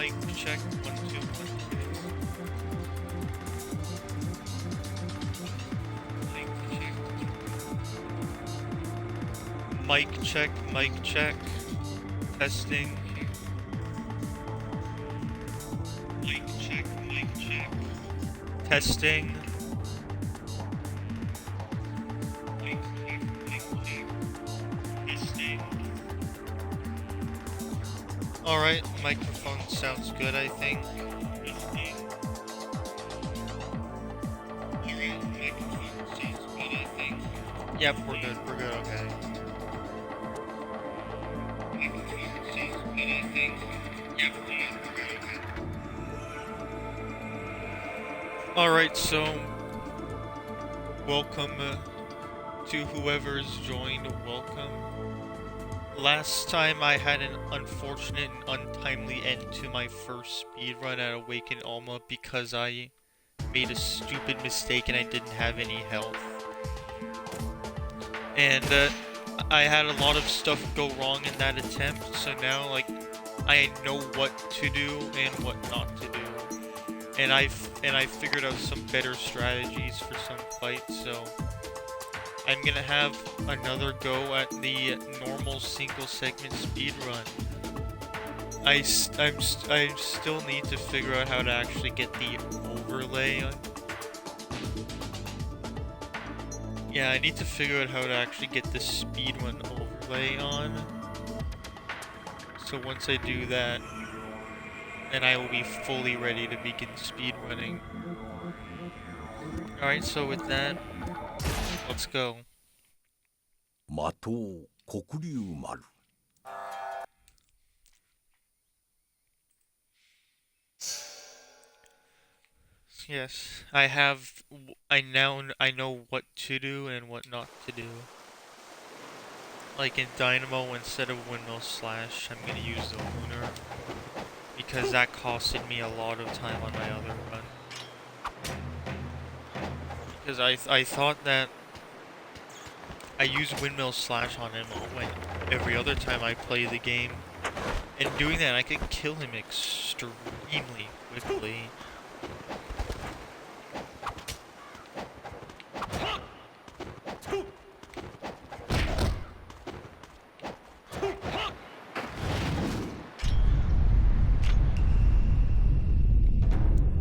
Mic check, 1, 2, 1, 2. Mic check, mic check. Testing. Mic check, mic check. Testing. Mic check, mic check. Testing. Alright, microphone sounds good, I think. Testing. Alright, microphone sounds good, I think. Yep, we're good, okay. Microphone sounds good, I think. Yep, we're good, okay. Alright, so welcome to whoever's joined, welcome. Last time I had an unfortunate and untimely end to my first speedrun at Awaken Alma because I made a stupid mistake and I didn't have any health. And I had a lot of stuff go wrong in that attempt, so now like I know what to do and what not to do. And I figured out some better strategies for some fights, so I'm gonna have another go at the normal single segment speedrun. I still need to figure out how to actually get the overlay on. Yeah, I need to figure out how to actually get the speedrun overlay on. So once I do that, then I will be fully ready to begin speedrunning. Alright, so with that, let's go. Yes, I know what to do and what not to do. Like in Dynamo, instead of windmill slash, I'm gonna use the lunar. Because that costed me a lot of time on my other run. Because I thought that I use windmill slash on him when every other time I play the game. And doing that, I could kill him extremely quickly.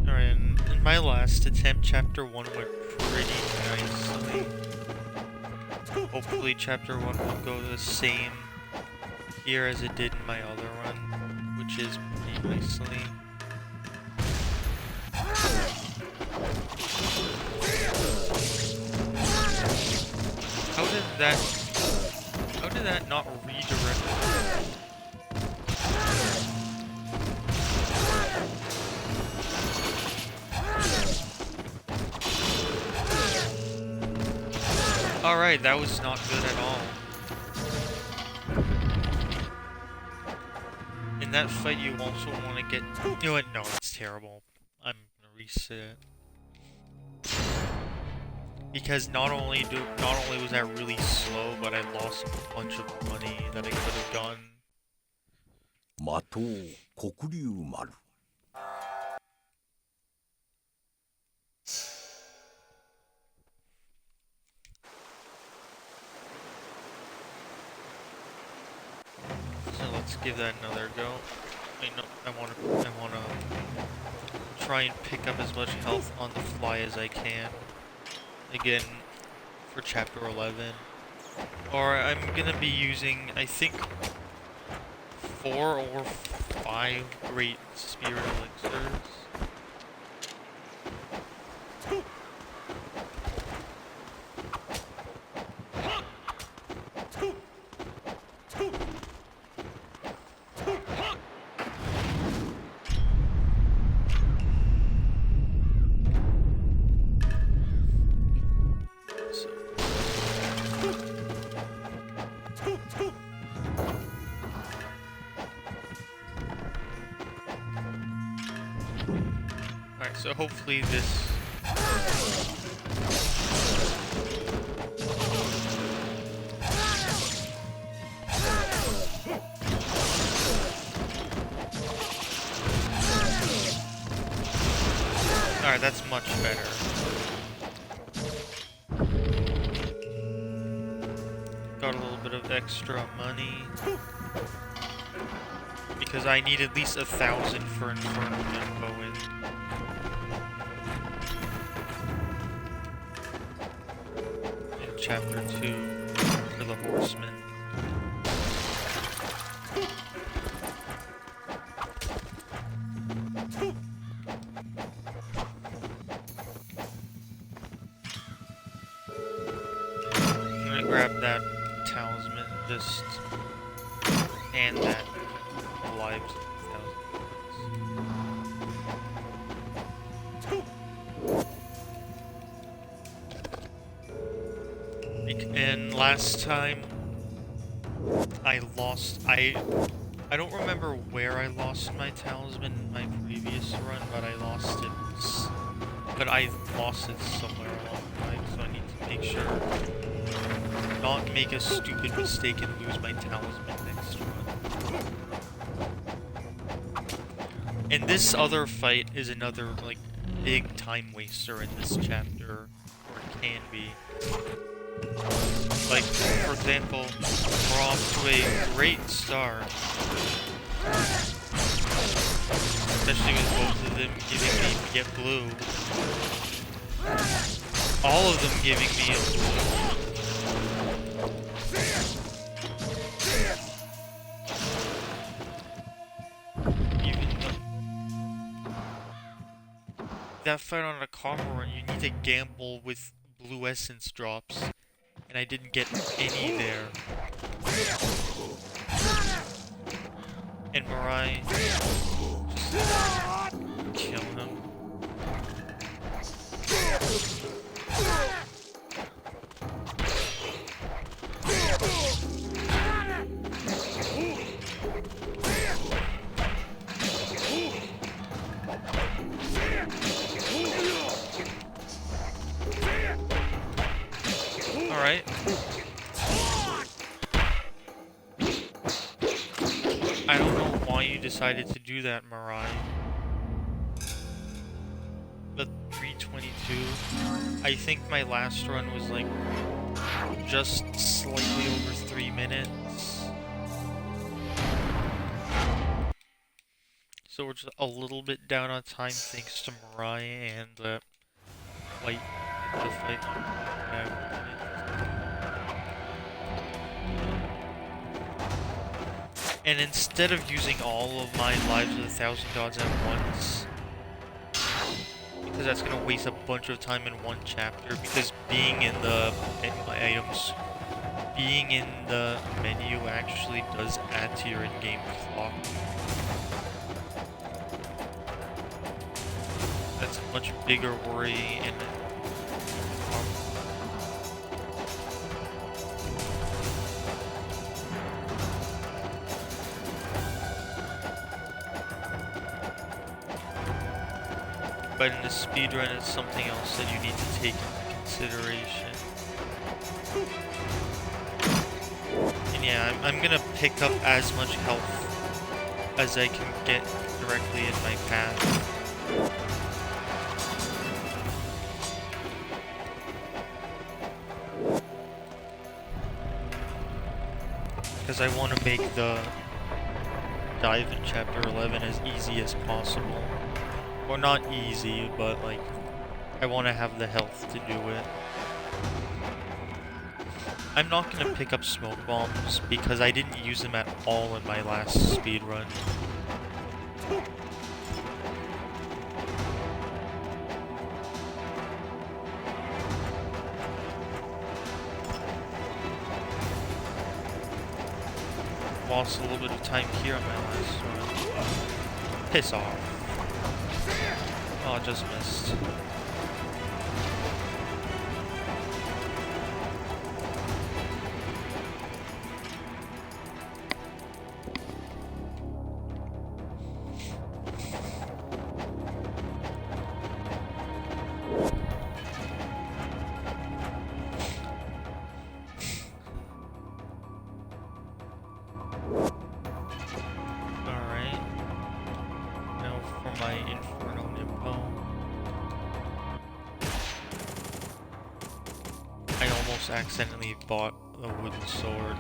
Alright, in my last attempt, chapter 1 went pretty nicely. Hopefully chapter 1 will go the same here as it did in my other run, which is pretty nicely. How did that not redirect? Alright, that was not good at all. In that fight, you also want to get... You know what? No, it's terrible. I'm gonna reset. Because not only was that really slow, but I lost a bunch of money that I could have done. So let's give that another go. I wanna try and pick up as much health on the fly as I can. Again, for chapter 11. Or I'm gonna be using, I think, 4 or 5 great spirit elixirs. Alright, so hopefully this... Alright, that's much better. Got a little bit of extra money. Because I need at least 1,000 for Infernal Info in Chapter 2 for the Horsemen. I'm gonna grab that talisman, just... and that lives. And last time I lost, I don't remember where I lost my talisman in my previous run, but I lost it somewhere along the way, so I need to make sure not make a stupid mistake and lose my talisman next run. And this other fight is another, like, big time waster in this chapter, or it can be. Like, for example, we're off to a great start. Especially with both of them giving me get blue. All of them giving me a blue. That fight on a copper run, you need to gamble with blue essence drops, and I didn't get any there. And Mirai just kill him. Alright. I don't know why you decided to do that, Mirai. But 3:22. I think my last run was like just slightly over 3 minutes. So we're just a little bit down on time thanks to Mirai and the fight. And instead of using all of my lives of 1,000 gods at once, because that's gonna waste a bunch of time in one chapter, because being in the items, being in the menu actually does add to your in-game clock. That's a much bigger worry and but in the speedrun, it's something else that you need to take into consideration. And yeah, I'm gonna pick up as much health as I can get directly in my path. Because I want to make the dive in Chapter 11 as easy as possible. Well, not easy, but like, I want to have the health to do it. I'm not going to pick up smoke bombs because I didn't use them at all in my last speedrun. Lost a little bit of time here on my last one. Piss off. Oh, just missed. Alright. Now for my Infernal Info. just accidentally bought a wooden sword.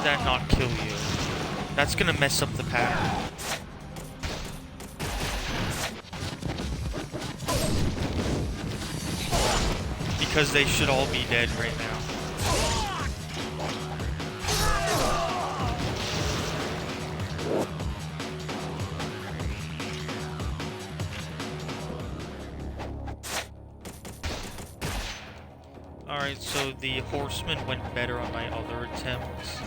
That not kill you. That's gonna mess up the pattern. Because they should all be dead right now. Alright, so the horseman went better on my other attempts.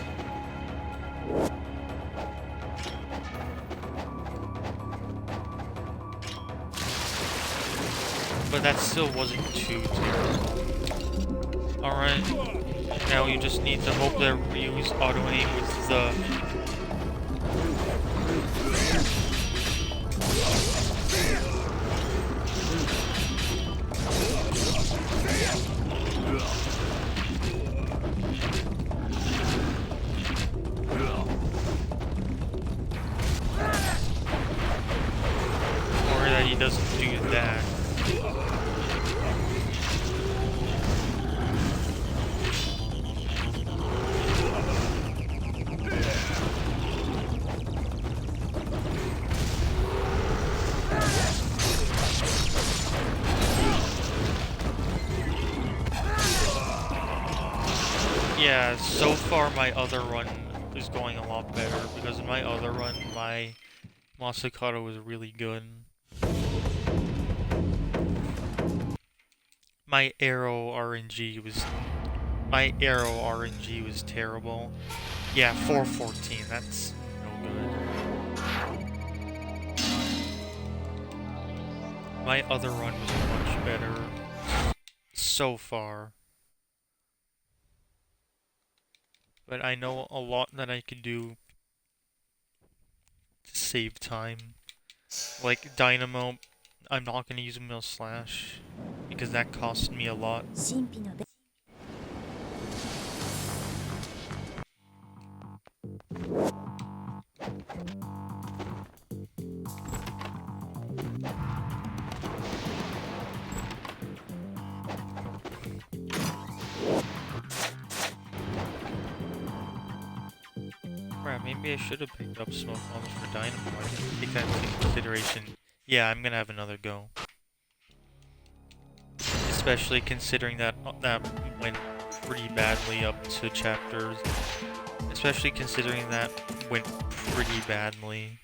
But that still wasn't too terrible. Alright, now you just need to hope that Ryu's auto-aim with the... Or that he doesn't do that. Yeah, so far my other run is going a lot better, because in my other run, my Masakata was really good. My arrow RNG was terrible. Yeah, 414, that's no good. My other run was much better so far. But I know a lot that I can do to save time. Like Dynamo, I'm not going to use Mill Slash because that cost me a lot. Crap, maybe I should have picked up smoke bombs for Dynamo. I didn't take that into consideration. Yeah, I'm gonna have another go. Especially considering that that went pretty badly up to chapters. Especially considering that went pretty badly.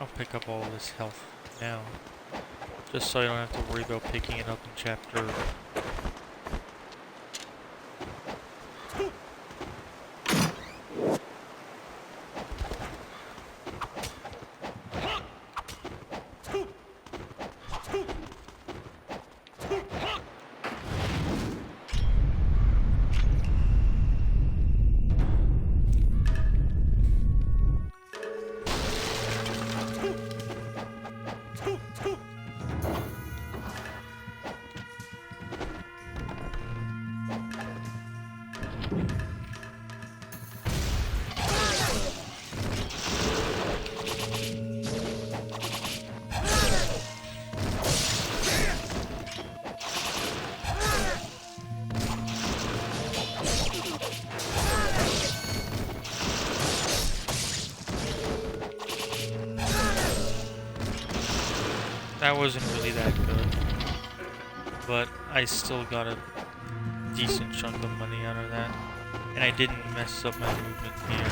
I'll pick up all this health now, just so I don't have to worry about picking it up in chapter. That wasn't really that good, but I still got a decent chunk of money out of that. And I didn't mess up my movement here.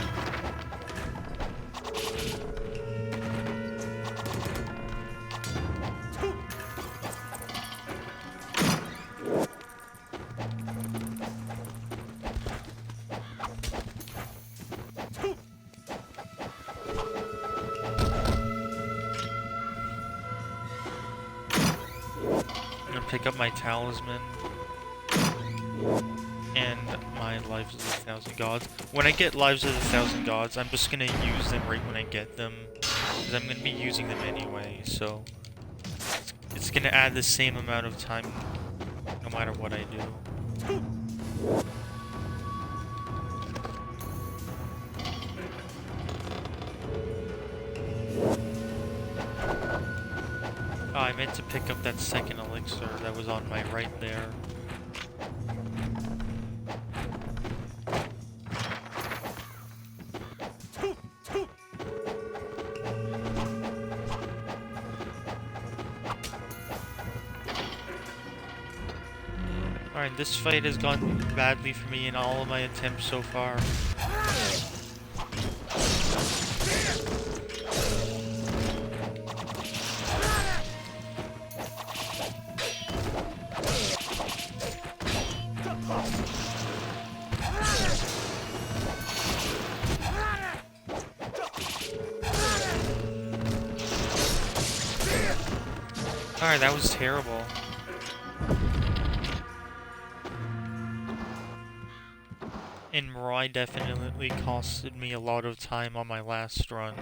I'm gonna pick up my talisman and my Lives of the Thousand Gods. When I get Lives of the Thousand Gods, I'm just gonna use them right when I get them, because I'm gonna be using them anyway, so it's gonna add the same amount of time no matter what I do. Oh, I meant to pick up that second elixir that was on my right there. Alright, this fight has gone badly for me in all of my attempts so far. Alright, that was terrible. And Mirai definitely costed me a lot of time on my last run.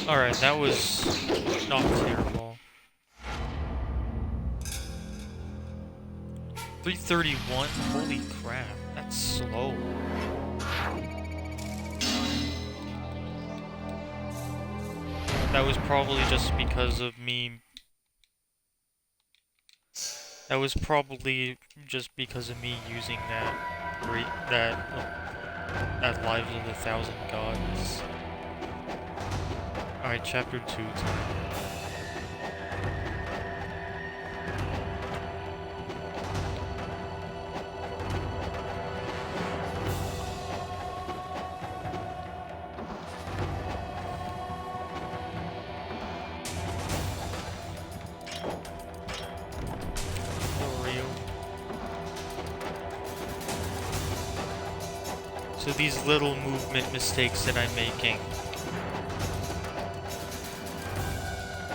Alright, that was not terrible. 331? Holy crap, that's slow. That was probably just because of me. That was probably just because of me using that Lives of the Thousand Gods. Alright, chapter 2 time. So these little movement mistakes that I'm making,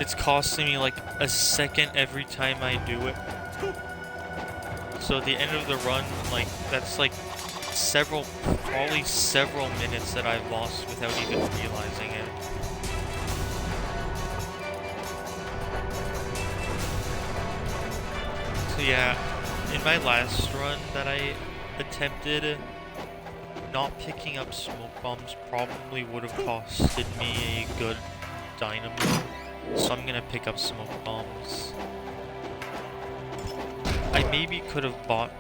it's costing me like a second every time I do it. So at the end of the run, like, that's like probably several minutes that I've lost without even realizing it. So yeah, in my last run that I attempted, not picking up smoke bombs probably would have costed me a good dynamo. So I'm gonna pick up smoke bombs. I maybe could have bought,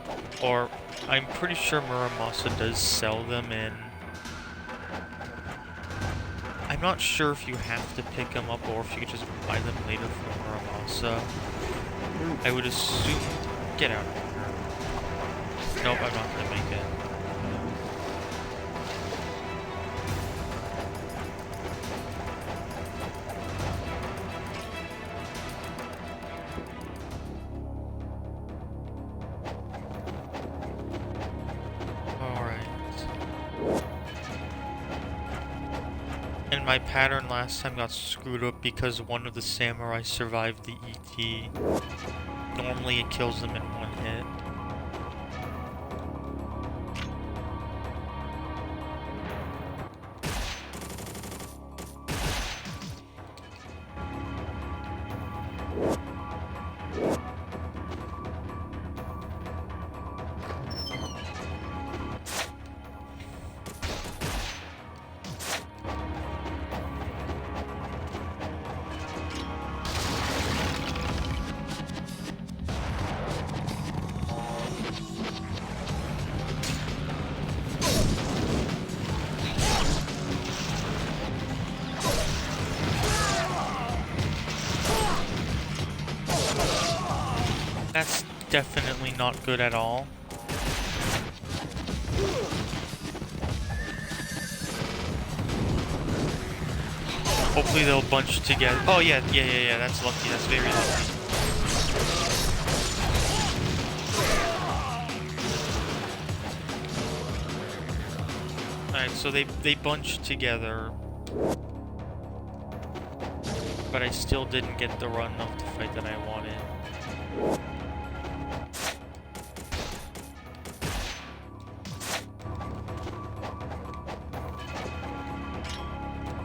or I'm pretty sure Muramasa does sell them in. I'm not sure if you have to pick them up or if you could just buy them later from Muramasa. I would assume. Get out of here. Nope, I'm not gonna make it. My pattern last time got screwed up because one of the samurai survived the ET. Normally it kills them in one hit. That's definitely not good at all. Hopefully they'll bunch together. Oh yeah, that's lucky. That's very lucky. Alright, so they bunched together. But I still didn't get the run of the fight that I wanted.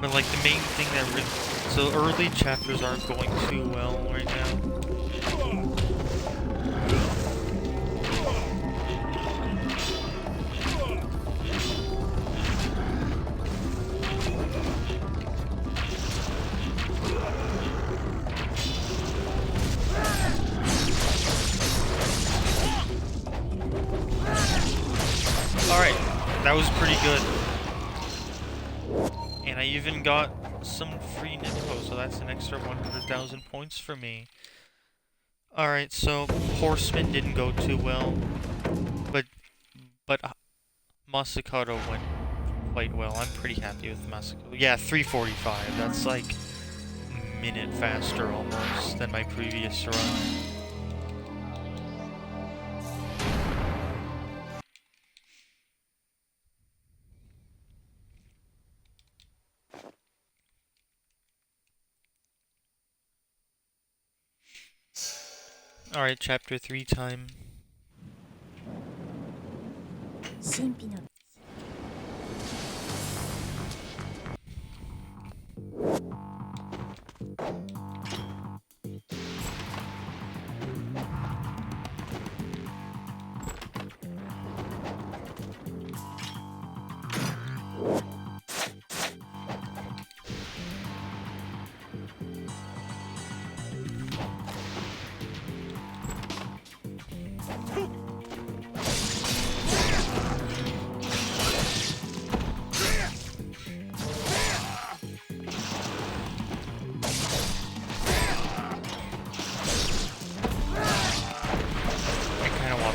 But like the main thing that really... So early chapters aren't going too well right now. Alright, that was pretty good. And I even got some free Nimbo, so that's an extra 100,000 points for me. Alright, so Horseman didn't go too well, but Masakado went quite well. I'm pretty happy with Masakado. Yeah, 345. That's like a minute faster almost than my previous run. Alright, chapter 3 time.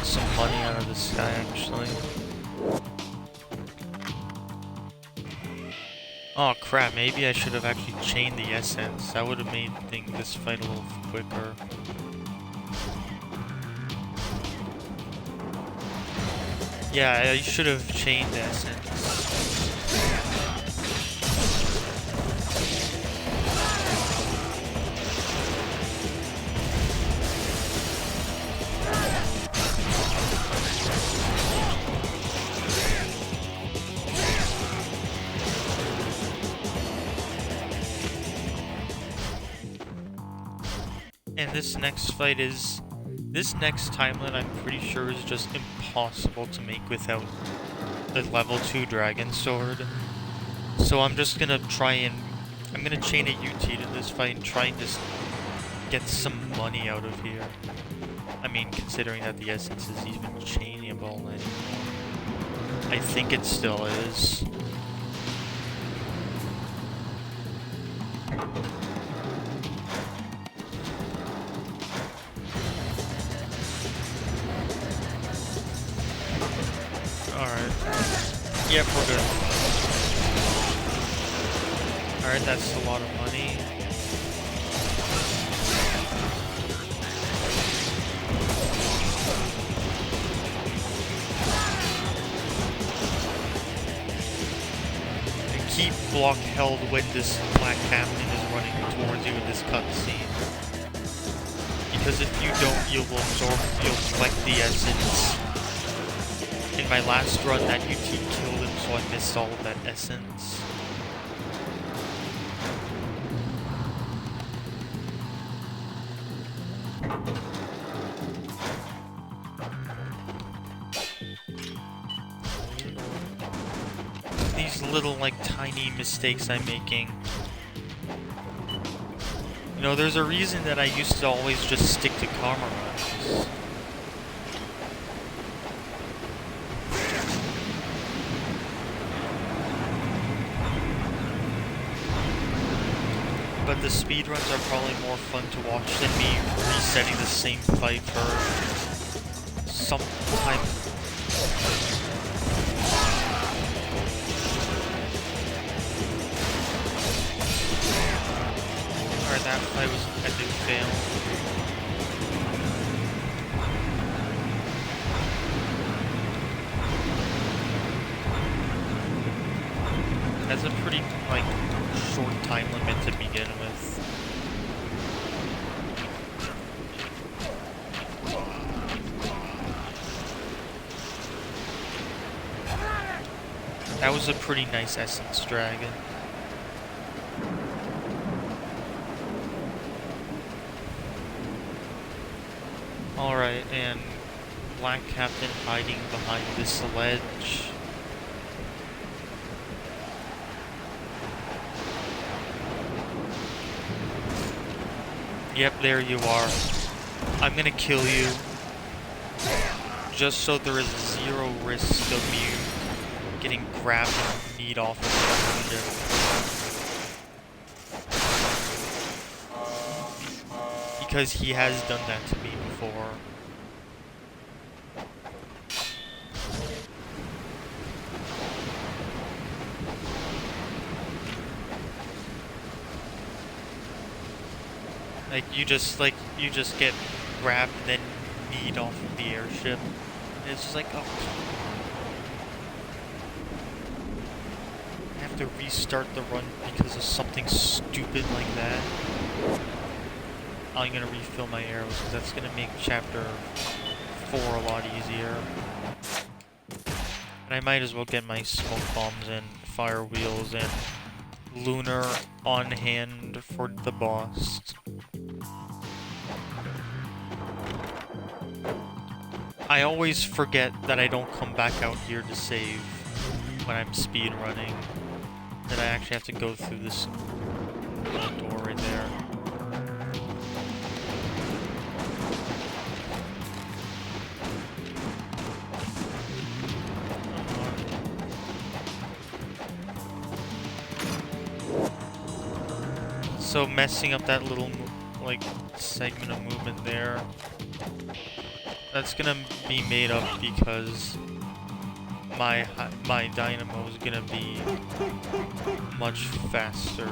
Some money out of this guy, actually. Oh crap, maybe I should have actually chained the essence. That would have made this fight a little quicker. Yeah, I should have chained the essence. And this next fight is... This next timeline I'm pretty sure is just impossible to make without the level 2 dragon sword. So I'm just gonna try and... I'm gonna chain a UT to this fight and try and just get some money out of here. I mean, considering that the essence is even chainable anymore. I think it still is. Yep, we're good. Alright, that's a lot of money. And keep block held when this black captain is running towards you in this cutscene. Because if you don't, you'll collect the essence. In my last run, that UT killed him, so I missed all of that essence. These little, like, tiny mistakes I'm making. You know, there's a reason that I used to always just stick to karma runs. But but the speedruns are probably more fun to watch than me resetting the same fight for some time. Alright, that fight was an epic fail. That's a pretty, like, short time limit to begin with. That was a pretty nice essence dragon. Alright, and Black Captain hiding behind this ledge. Yep, there you are. I'm gonna kill you. Just so there is zero risk of me getting grabbed and kneed off of the ship. Because he has done that to me before. Like, you just get grabbed and then kneed off of the airship. And it's just like, oh. I have to restart the run because of something stupid like that. I'm gonna refill my arrows because that's gonna make chapter 4 a lot easier. And I might as well get my smoke bombs and fire wheels and lunar on hand for the boss. I always forget that I don't come back out here to save when I'm speed running. That I actually have to go through this little door right there. So messing up that little like segment of movement there. That's gonna be made up because my dynamo is gonna be much faster.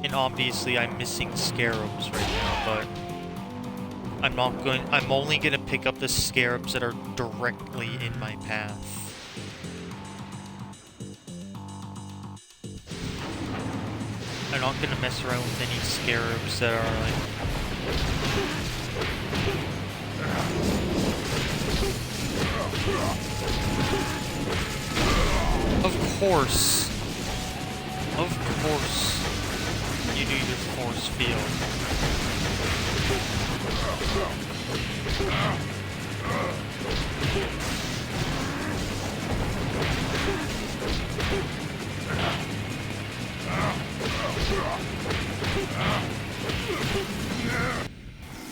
And obviously I'm missing scarabs right now, but I'm only gonna pick up the scarabs that are directly in my path. I'm not gonna mess around with any scarabs that are like Of course, you do your force field.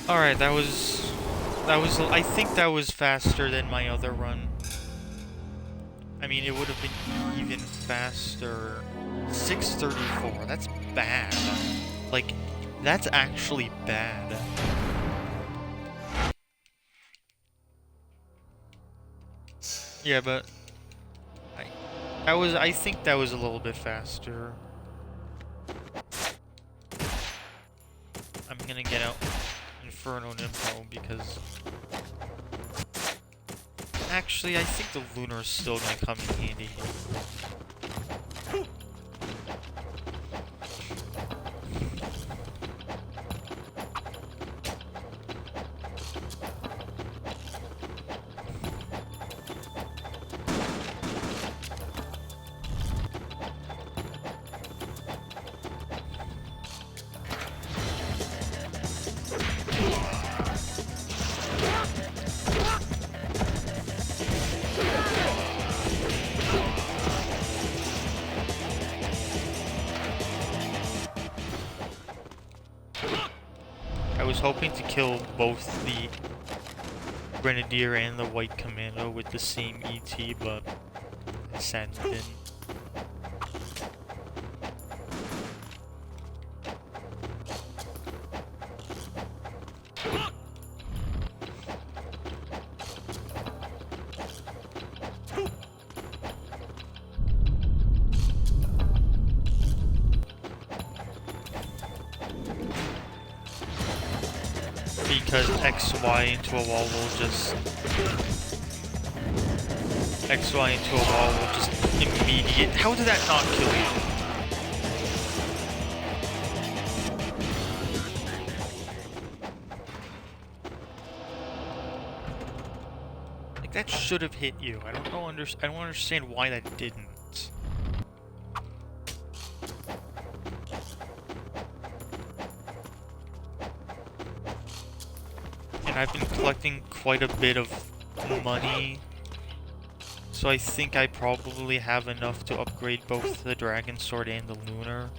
Alright, I think that was faster than my other run. I mean, it would have been even faster. 6:34, that's bad. Like, that's actually bad. Yeah, but I think that was a little bit faster. I'm gonna get out Inferno Nympho because actually I think the Lunar is still gonna come in handy. I was hoping to kill both the Grenadier and the White Commando with the same ET, but I sadly didn't. Because XY into a wall will just... XY into a wall will just immediate... How did that not kill you? Like, that should have hit you. I don't understand why that didn't. And I've been collecting quite a bit of money, so I think I probably have enough to upgrade both the Dragon Sword and the Lunar,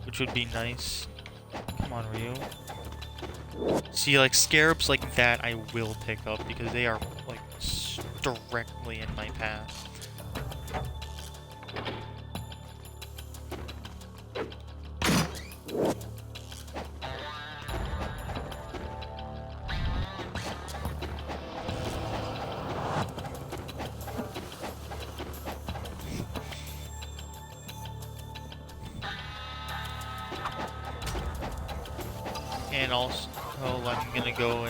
which would be nice. Come on, Ryu. See, like, scarabs like that I will pick up because they are, like, directly in my path. And also, I'm gonna go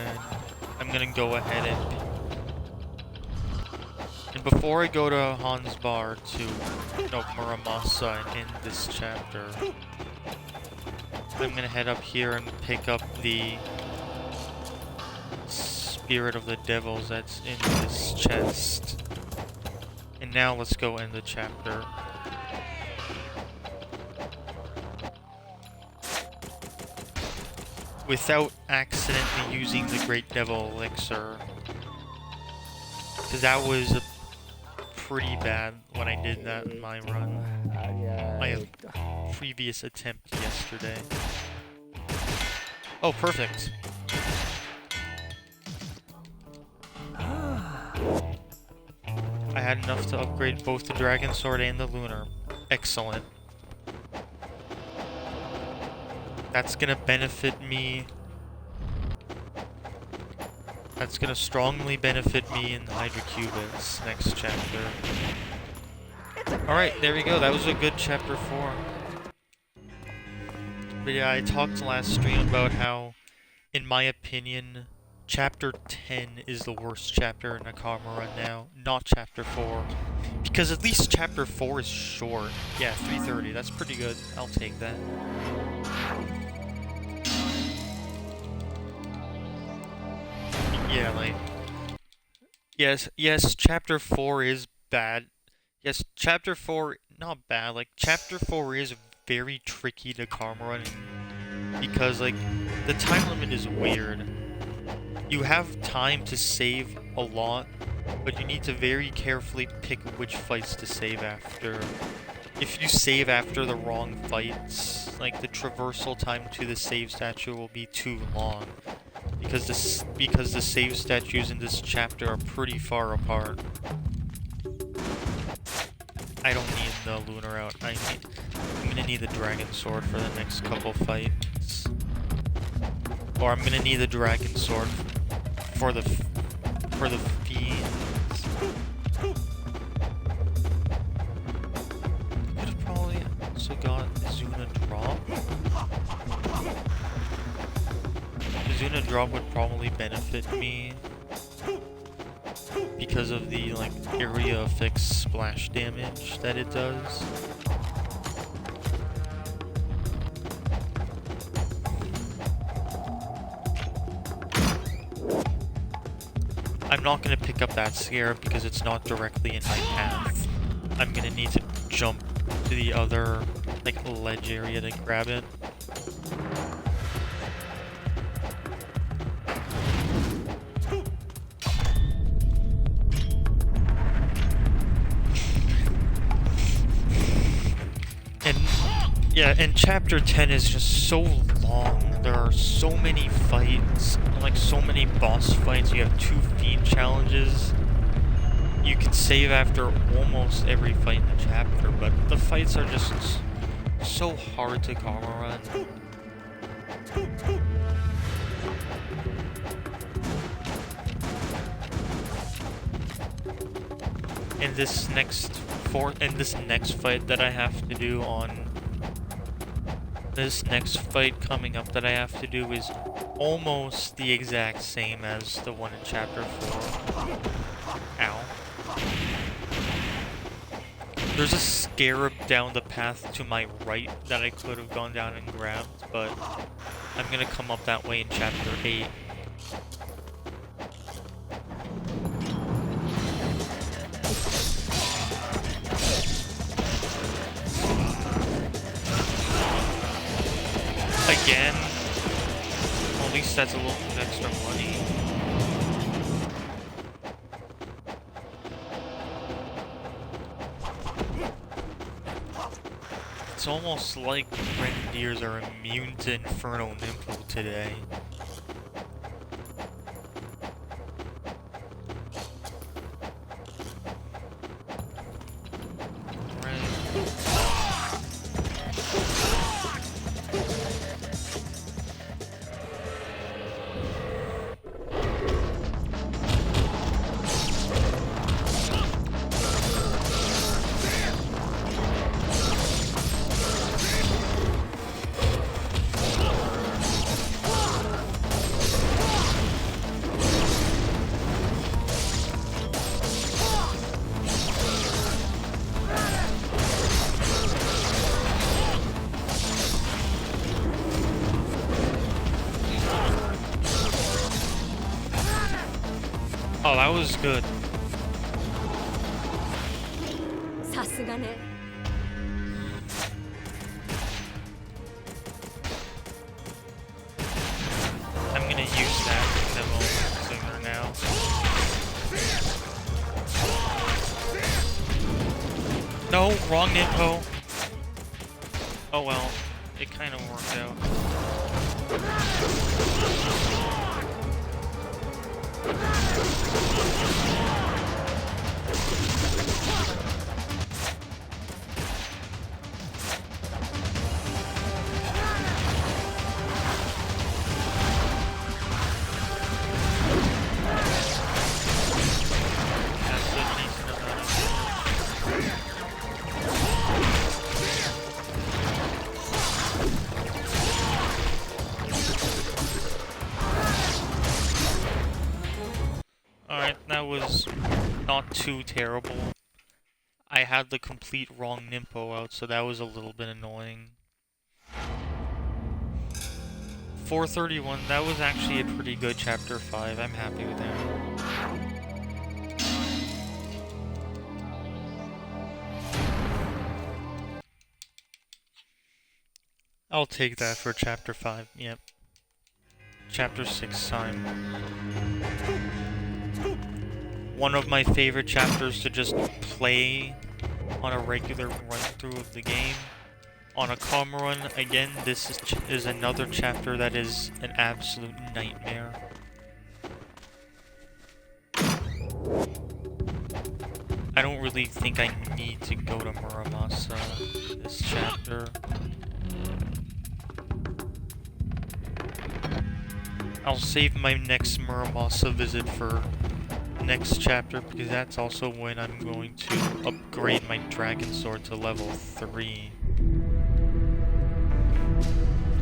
ahead and before I go to Han's Bar to Muramasa and end this chapter, I'm gonna head up here and pick up the Spirit of the Devils that's in this chest. And now let's go end the chapter. Without accidentally using the Great Devil Elixir. Because that was pretty bad when I did that in my run. My previous attempt yesterday. Oh, perfect. I had enough to upgrade both the Dragon Sword and the Lunar. Excellent. That's gonna benefit me. That's gonna strongly benefit me in the Hydrocubus next chapter. Alright, there we go. That was a good chapter 4. But yeah, I talked last stream about how, in my opinion, chapter 10 is the worst chapter in Akama run now, not chapter 4. Because at least chapter 4 is short. Yeah, 330, that's pretty good. I'll take that. Yeah, like... Yes, chapter 4 is bad. Yes, chapter 4, not bad, like, chapter 4 is very tricky to karma run, because, like, the time limit is weird. You have time to save a lot, but you need to very carefully pick which fights to save after. If you save after the wrong fights, like, the traversal time to the save statue will be too long. Because the save statues in this chapter are pretty far apart. I don't need the Lunar out. I'm gonna need the Dragon Sword for the next couple fights. Or I'm gonna need the Dragon Sword for the Fiends. Could have probably also got Zuna Drop. Zuna Drop would probably benefit me because of the, like, area effects splash damage that it does. I'm not going to pick up that Scarab because it's not directly in my path. I'm going to need to jump to the other, like, ledge area to grab it. Yeah, and chapter 10 is just so long. There are so many fights, like so many boss fights. You have 2 Fiend challenges. You can save after almost every fight in the chapter, but the fights are just so hard to karma run. And this next fight that I have to do on This next fight coming up that I have to do is almost the exact same as the one in Chapter 4. Ow. There's a scarab down the path to my right that I could have gone down and grabbed, but I'm gonna come up that way in Chapter 8. Again? Well, at least that's a little extra money. It's almost like Grenadiers are immune to Inferno Nimpo today. Oh, that was good. I'm gonna use that demo sooner now. No, wrong info. Oh well, it kind of worked out. Alright, that was not too terrible. I had the complete wrong Nimpo out, so that was a little bit annoying. 431, that was actually a pretty good Chapter 5. I'm happy with that. I'll take that for Chapter 5, yep. Chapter 6 time. One of my favorite chapters to just play on a regular run-through of the game. On a calm run, again, this is another chapter that is an absolute nightmare. I don't really think I need to go to Muramasa this chapter. I'll save my next Muramasa visit for next chapter, because that's also when I'm going to upgrade my Dragon Sword to level 3.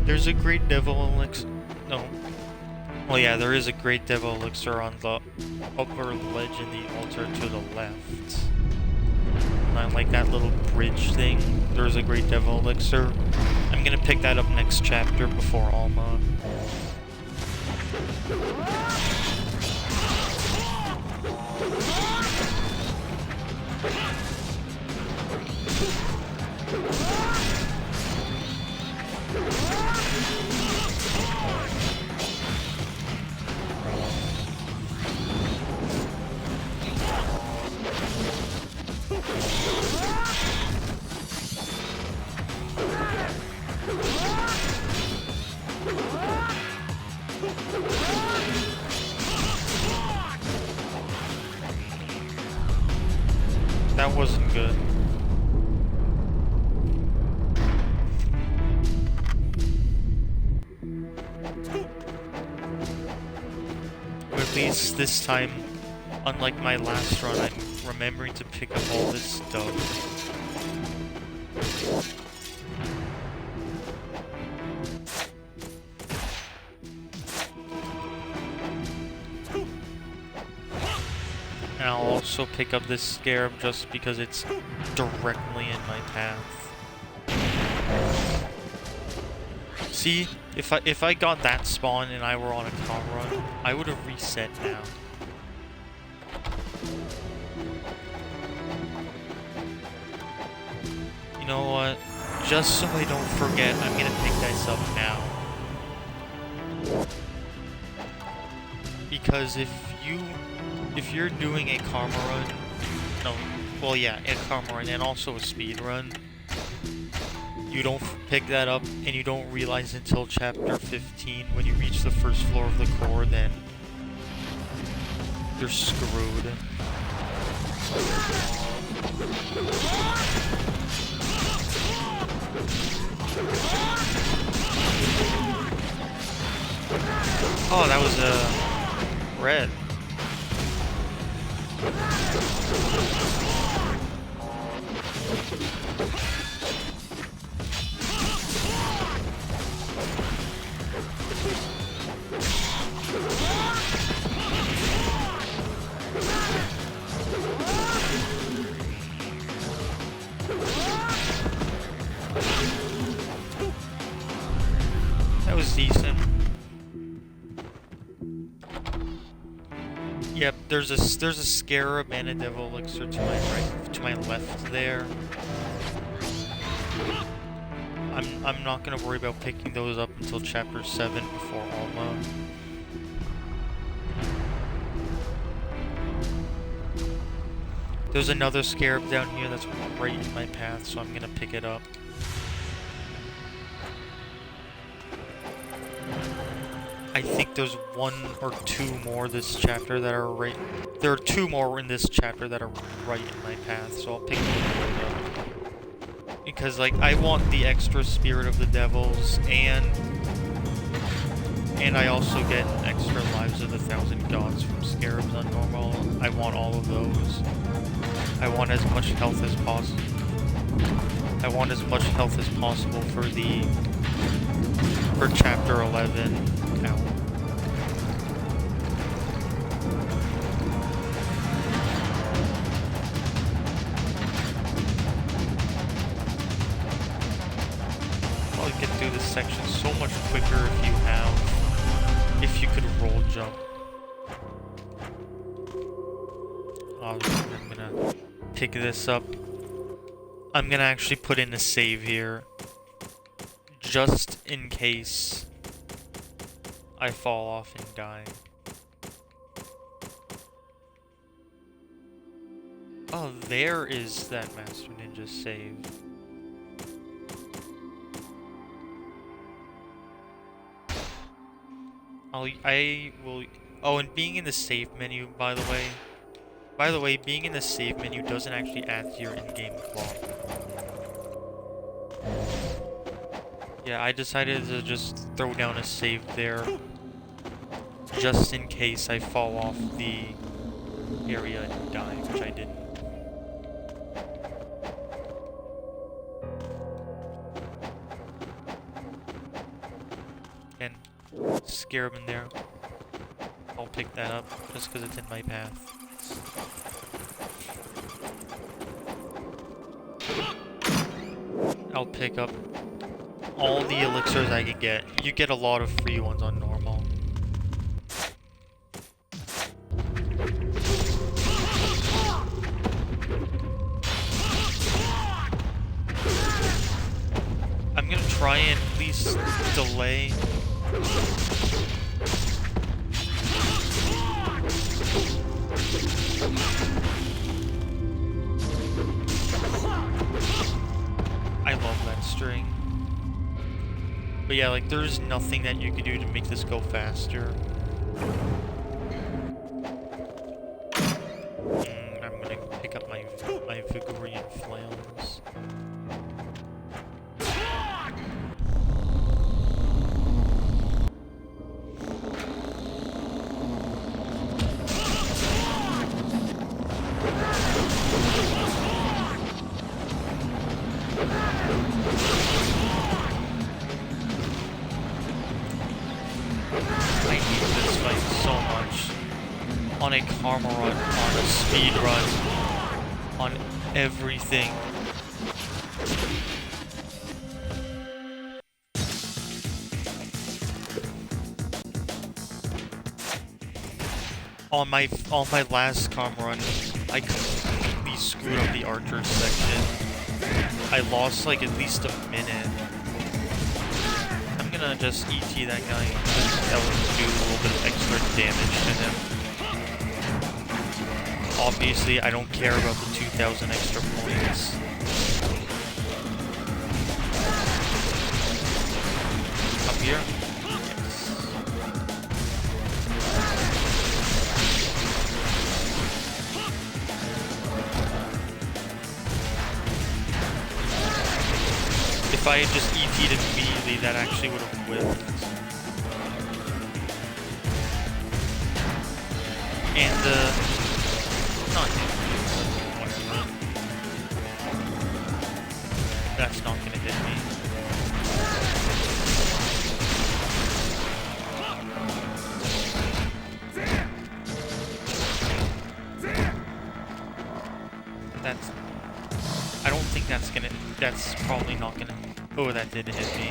There's a Great Devil Elixir. No. Well, yeah, there is a Great Devil Elixir on the upper ledge in the altar to the left. Not like that little bridge thing. There's a Great Devil Elixir. I'm gonna pick that up next chapter before Alma. That wasn't good. But at least this time, unlike my last run, I'm remembering to pick up all this stuff. And I'll also pick up this scarab just because it's directly in my path. See, if I got that spawn and I were on a car run, I would have reset now. You know what? Just so I don't forget, I'm gonna pick this up now. Because if you're doing a karma run, no, well yeah, a karma run and also a speed run, you don't pick that up and you don't realize until chapter 15 when you reach the first floor of the core, then you're screwed. Oh, that was a red. That was decent. Yep, there's a scarab and a devil elixir to my left there. I'm not gonna worry about picking those up until chapter 7 before Alma. There's another scarab down here that's right in my path, so I'm gonna pick it up. I think there's one or two more this chapter that are right... There are two more in this chapter that are right in my path, so I'll pick them up. Because, like, I want the extra Spirit of the Devils, and I also get extra Lives of the Thousand Gods from Scarabs on normal. I want all of those. I want as much health as possible. I want as much health as possible for chapter 11. Ow. Well, you can do this section so much quicker if you could roll jump. I'm gonna pick this up. I'm gonna actually put in a save here, just in case I fall off and die. Oh, there is that Master Ninja save. I will... Oh, and being in the save menu, by the way, being in the save menu doesn't actually add to your in-game clock. Yeah, I decided to just throw down a save there, just in case I fall off the area and die, which I didn't. And scarab in there. I'll pick that up, just because it's in my path. I'll pick up all the elixirs I can get. You get a lot of free ones on normal. I'm gonna try and at least delay. I love that string. But yeah, like, there's nothing that you can do to make this go faster. I'm gonna pick up my Vigorian flails. I hate this fight so much. on a karma run, on a speed run, on everything. On my last karma run, I completely screwed up the archer section. I lost like at least a minute. I'm gonna just ET that guy and that will do a little bit of extra damage to him. Obviously, I don't care about the 2,000 extra points. Up here? If I had just ET'd immediately, that actually would have whipped. And, not whatever. That's not gonna hit me. I don't think that's probably not gonna, oh, that did hit me.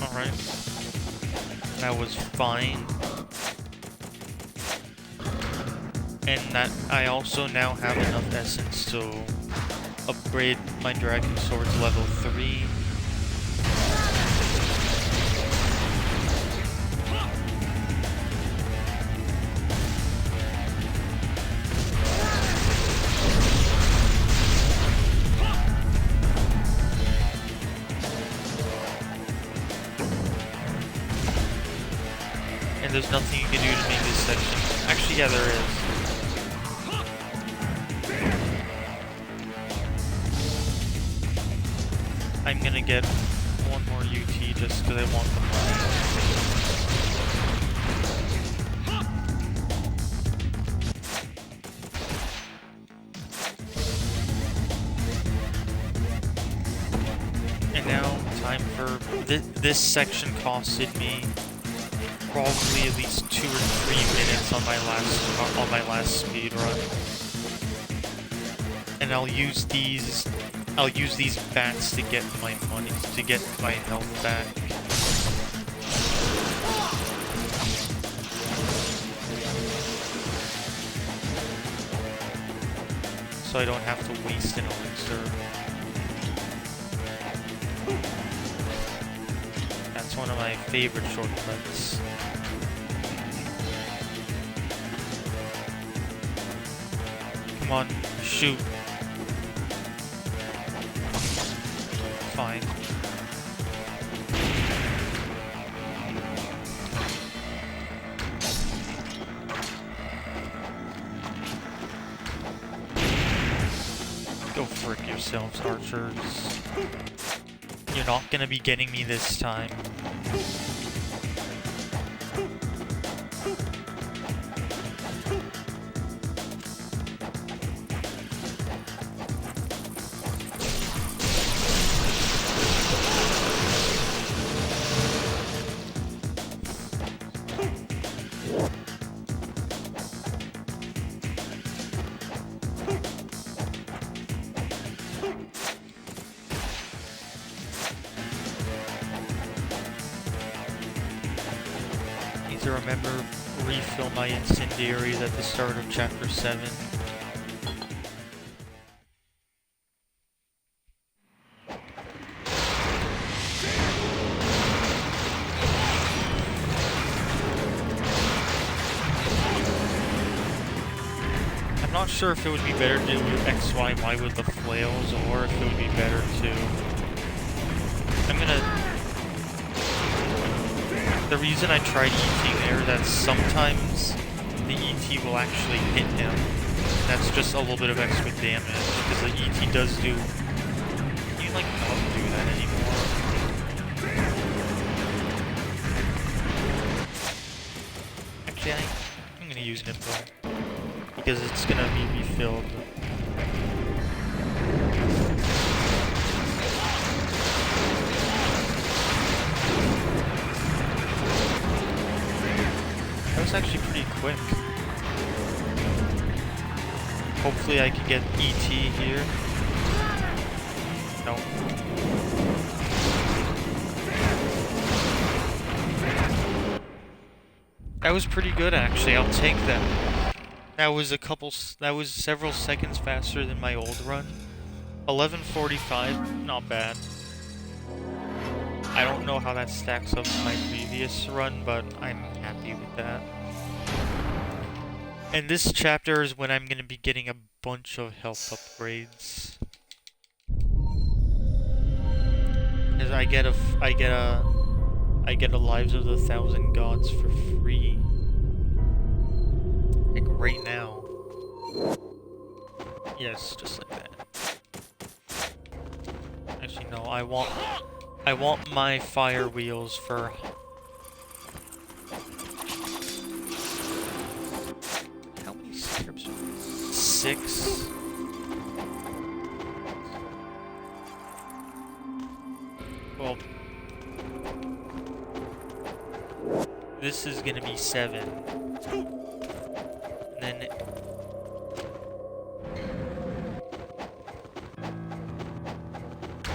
Alright. That was fine. And that I also now have enough essence to upgrade my dragon sword to level 3. And there's nothing you can do to make this section. Actually, yeah, there is. I'm gonna get one more UT just because I want the money. And now, time for... This section costed me probably at least 2 or 3 minutes on my last speed run. And I'll use these bats to get my money, to get my health back. So I don't have to waste an elixir. That's one of my favorite shortcuts. Come on, shoot. Fine. Go frick yourselves, archers. You're not gonna be getting me this time. To remember, refill my incendiaries at the start of chapter 7. I'm not sure if it would be better to do X, Y, Y with the flails, or if it would be better to... The reason I tried ET there, that sometimes the ET will actually hit him. That's just a little bit of extra damage, because the ET does do... Can you, like, not do that anymore? Actually, I'm gonna use Nimble. because it's gonna be refilled. That was actually pretty quick. Hopefully I can get ET here. No. That was pretty good actually, I'll take that. That was several seconds faster than my old run. 11:45, not bad. I don't know how that stacks up to my previous run, but I'm happy with that. And this chapter is when I'm going to be getting a bunch of health upgrades. Cause I get a Lives of the Thousand Gods for free. Like right now. Yes, just like that. Actually no, I want my fire wheels for... How many scarabs are there? 6? Well... This is gonna be 7. And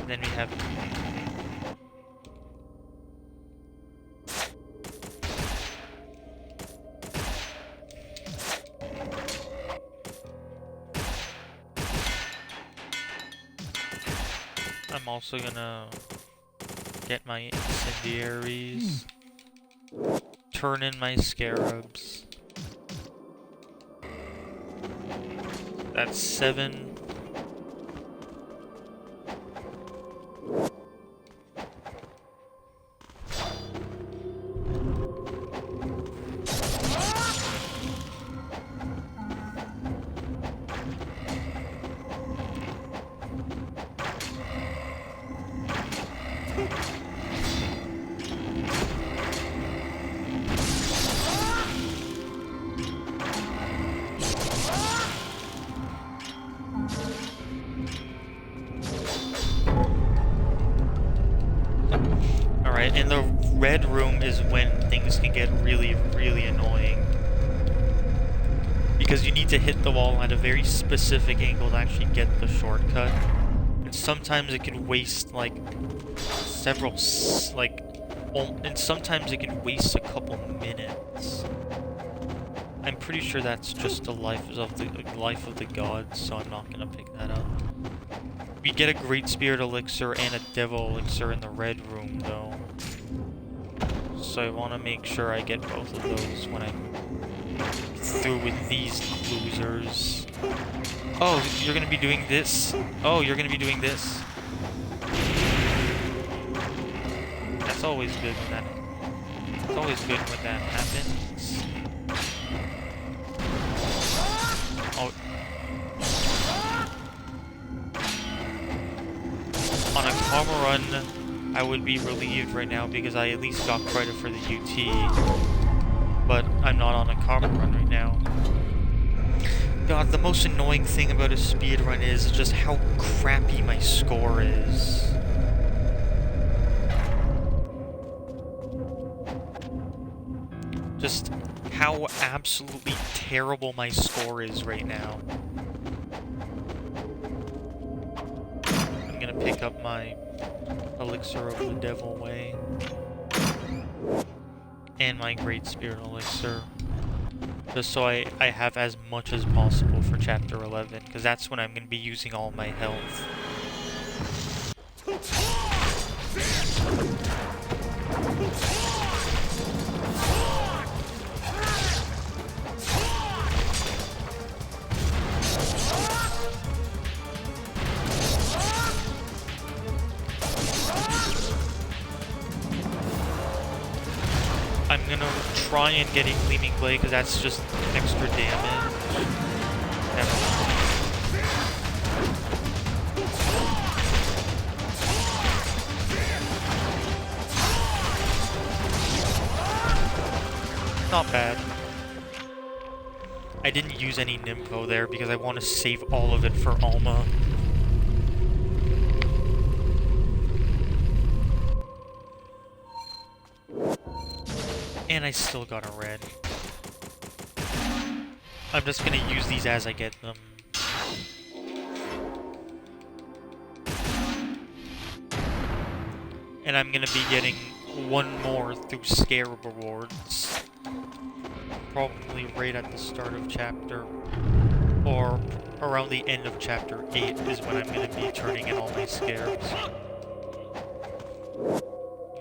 then we have... I'm also gonna get my incendiaries, turn in my scarabs. That's 7. And the red room is when things can get really, really annoying. Because you need to hit the wall at a very specific angle to actually get the shortcut. And sometimes it can waste, like, and sometimes it can waste a couple minutes. I'm pretty sure that's just the life of the gods, so I'm not gonna pick that up. We get a Great Spirit Elixir and a Devil Elixir in the red room, though. So I want to make sure I get both of those when I'm through with these losers. Oh, you're gonna be doing this? Oh, you're gonna be doing this. That's always good when that... It's always good when that happens. Oh. On a karma run, I would be relieved right now because I at least got credit for the UT. But I'm not on a karma run right now. God, the most annoying thing about a speedrun is just how crappy my score is. Just how absolutely terrible my score is right now. I'm gonna pick up my Elixir of the Devil Way. And my Great Spirit Elixir. Just so I have as much as possible for Chapter 11, because that's when I'm going to be using all my health. I'm gonna try and get a Gleaming Blade because that's just extra damage. Never mind. Not bad. I didn't use any Nympho there because I want to save all of it for Alma. And I still got a red. I'm just gonna use these as I get them. And I'm gonna be getting one more through Scarab rewards. Probably right at the start of chapter, or around the end of chapter 8 is when I'm gonna be turning in all my Scarabs.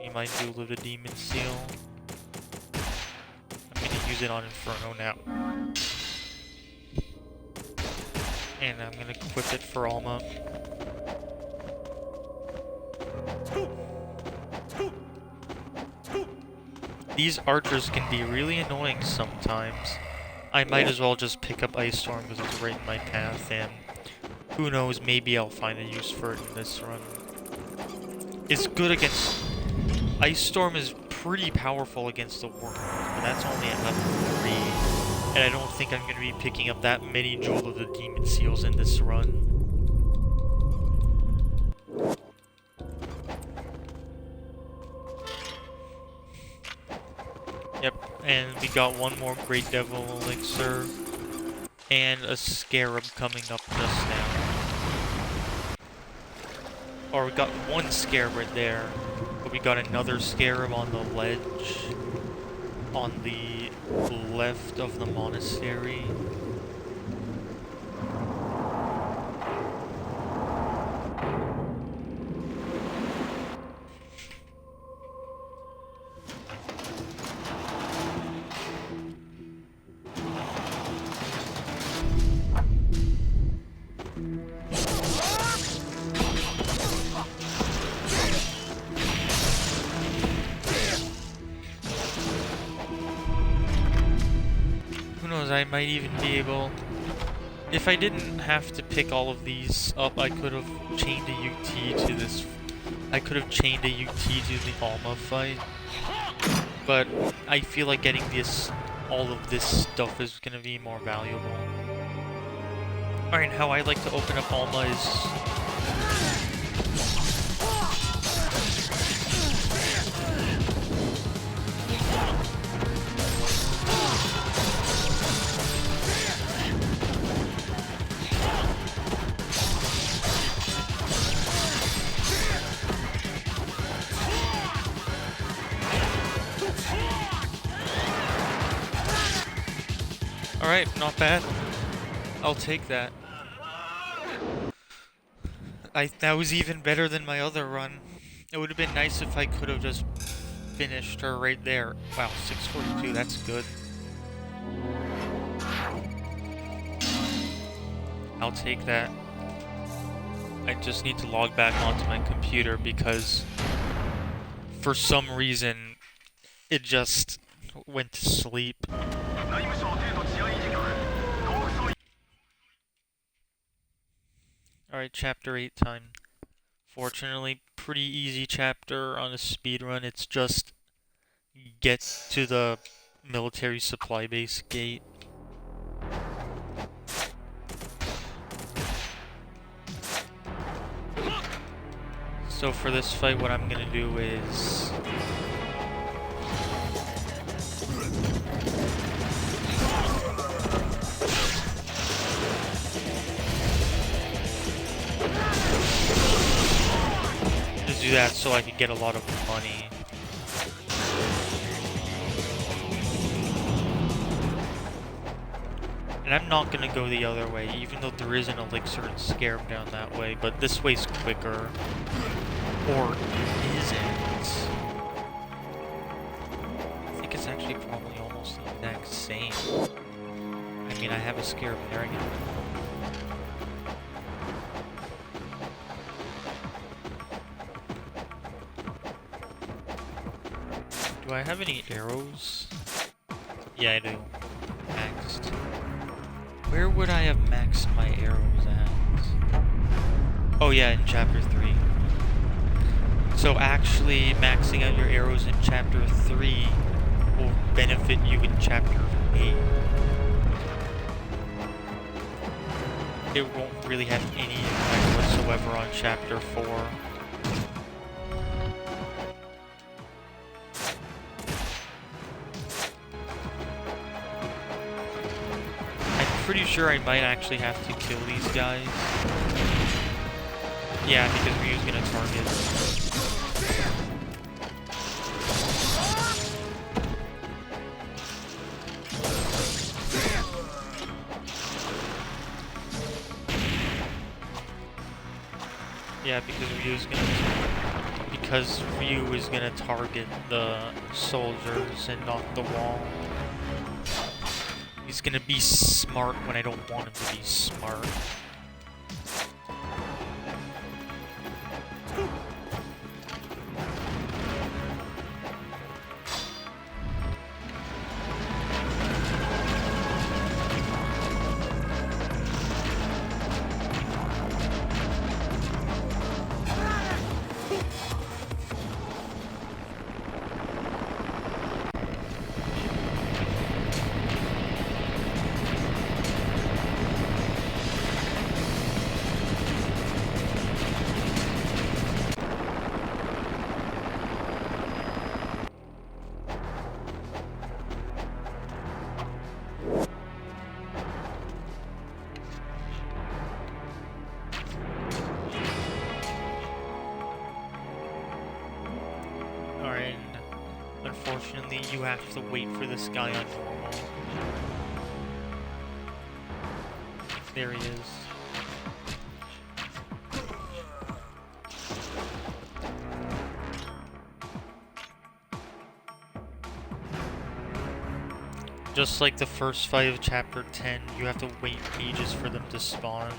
You might do with a Demon Seal. I'm gonna use it on Inferno now. And I'm gonna equip it for Alma. These archers can be really annoying sometimes. I might as well just pick up Ice Storm because it's right in my path, and who knows, maybe I'll find a use for it in this run. It's good against... Ice Storm is pretty powerful against the Warlord, but that's only at level 3. And I don't think I'm going to be picking up that many Jewel of the Demon Seals in this run. Yep, and we got one more Great Devil Elixir, and a Scarab coming up just now. Or we got one Scarab right there, but we got another Scarab on the ledge, on the left of the monastery. I might even be able... If I didn't have to pick all of these up, I could have chained a UT to this... I could have chained a UT to the Alma fight. But I feel like getting this... all of this stuff is gonna be more valuable. Alright, how I like to open up Alma is... Alright, not bad. I'll take that. That was even better than my other run. It would have been nice if I could have just finished her right there. Wow, 642, that's good. I'll take that. I just need to log back onto my computer because for some reason it just went to sleep. Alright, chapter 8 time. Fortunately, pretty easy chapter on a speedrun. It's just get to the military supply base gate. So for this fight, what I'm gonna do is... do that so I can get a lot of money. And I'm not gonna go the other way, even though there is an elixir and Scarab down that way, but this way's quicker. Or isn't. I think it's actually probably almost the exact same. I mean, I have a Scarab there again. Do I have any arrows? Yeah, I do. Maxed. Where would I have maxed my arrows at? Oh yeah, in chapter 3. So actually, maxing out your arrows in chapter 3 will benefit you in chapter 8. it won't really have any impact whatsoever on Chapter 4. I'm pretty sure I might actually have to kill these guys. Yeah, because Ryu's gonna target. Yeah, because Ryu is gonna target the soldiers and not the wall. He's gonna be smart when I don't want him to be smart. Alright, unfortunately you have to wait for this guy on normal. There he is. Just like the first fight of Chapter 10, you have to wait ages for them to spawn.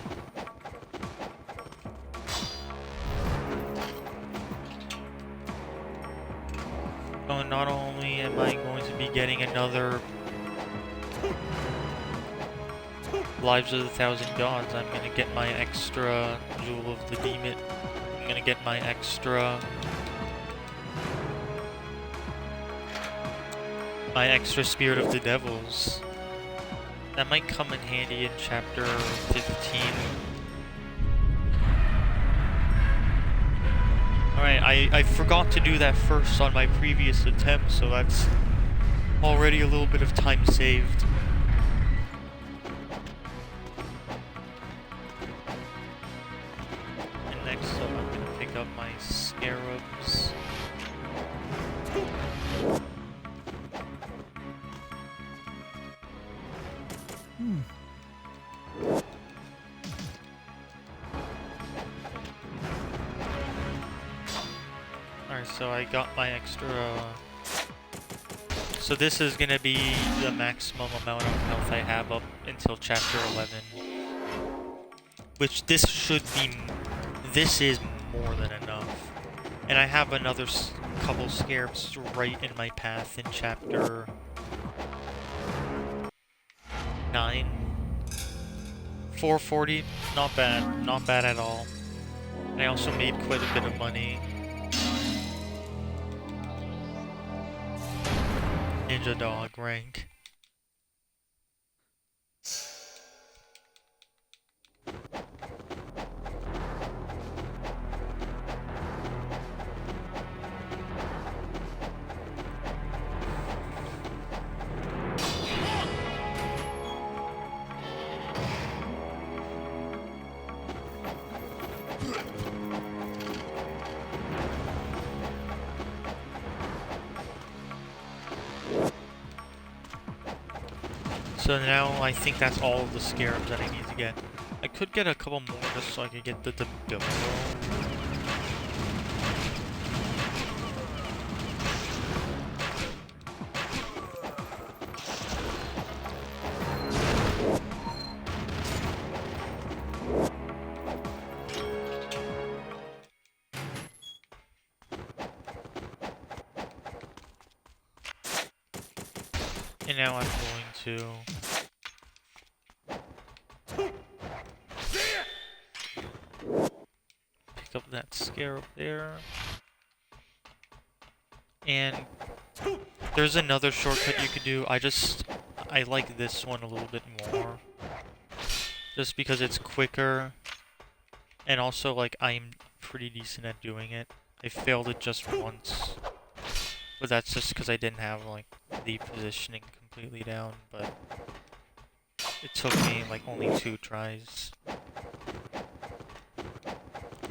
Oh, not only am I going to be getting another Lives of the Thousand Gods, I'm gonna get my extra Jewel of the Demon. I'm gonna get my extra Spirit of the Devils. That might come in handy in Chapter 15. Alright, I forgot to do that first on my previous attempt, so that's already a little bit of time saved. And next up, I'm gonna pick up my scarabs. Alright, so I got my extra... So this is gonna be the maximum amount of health I have up until Chapter 11. Which this should be... This is more than enough. And I have another couple scarabs right in my path in Chapter 9. 440, not bad at all. I also made quite a bit of money. Ninja Dog rank. So now I think that's all of the scarabs that I need to get. I could get a couple more just so I could get the double. And now I'm going to pick up that scarab there. And there's another shortcut you could do. I like this one a little bit more. Just because it's quicker, and also, like, I'm pretty decent at doing it. I failed it just once, but that's just because I didn't have, like, the positioning completely down, but it took me, like, only 2 tries.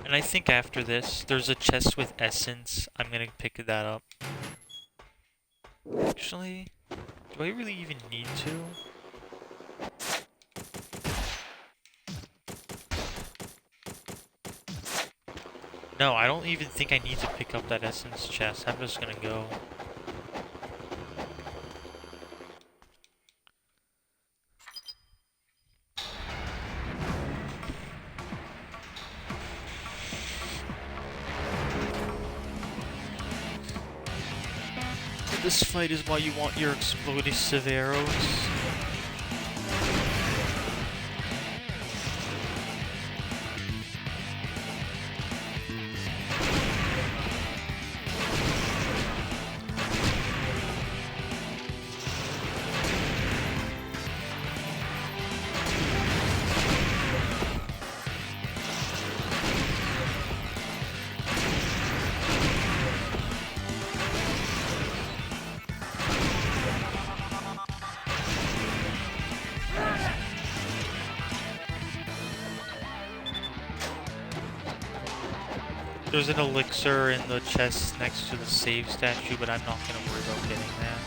And I think after this, there's a chest with essence. I'm gonna pick that up. Actually, do I really even need to? No, I don't even think I need to pick up that essence chest. I'm just gonna go. This fight is why you want your explosive arrows. There's an elixir in the chest next to the save statue, but I'm not going to worry about getting that.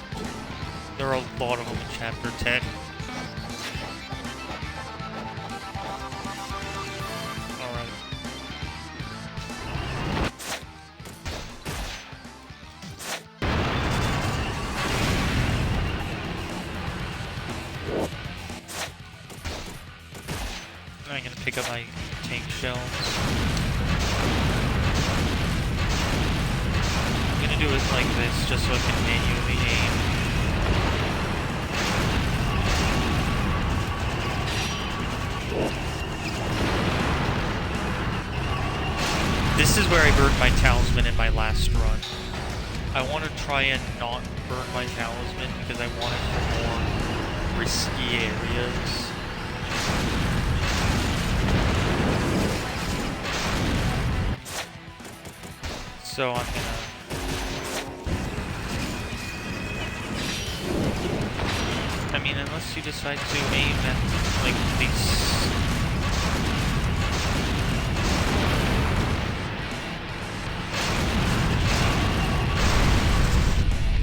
There are a lot of them in Chapter 10. Alright. I'm going to pick up my tank shells. I'm gonna do it like this, just so I can manually aim. This is where I burned my talisman in my last run. I want to try and not burn my talisman because I want it for more risky areas. So I'm gonna... I mean, unless you decide to aim at, like, these...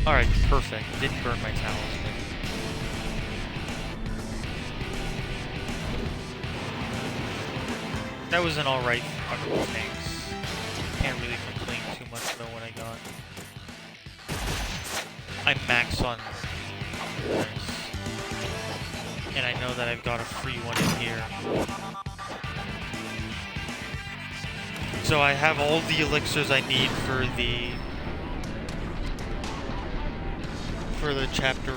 Alright, perfect. Didn't burn my talisman. That was an alright couple of tanks. Can't really complain too much about what I got. I'm max on this. And I know that I've got a free one in here. So I have all the elixirs I need for the chapter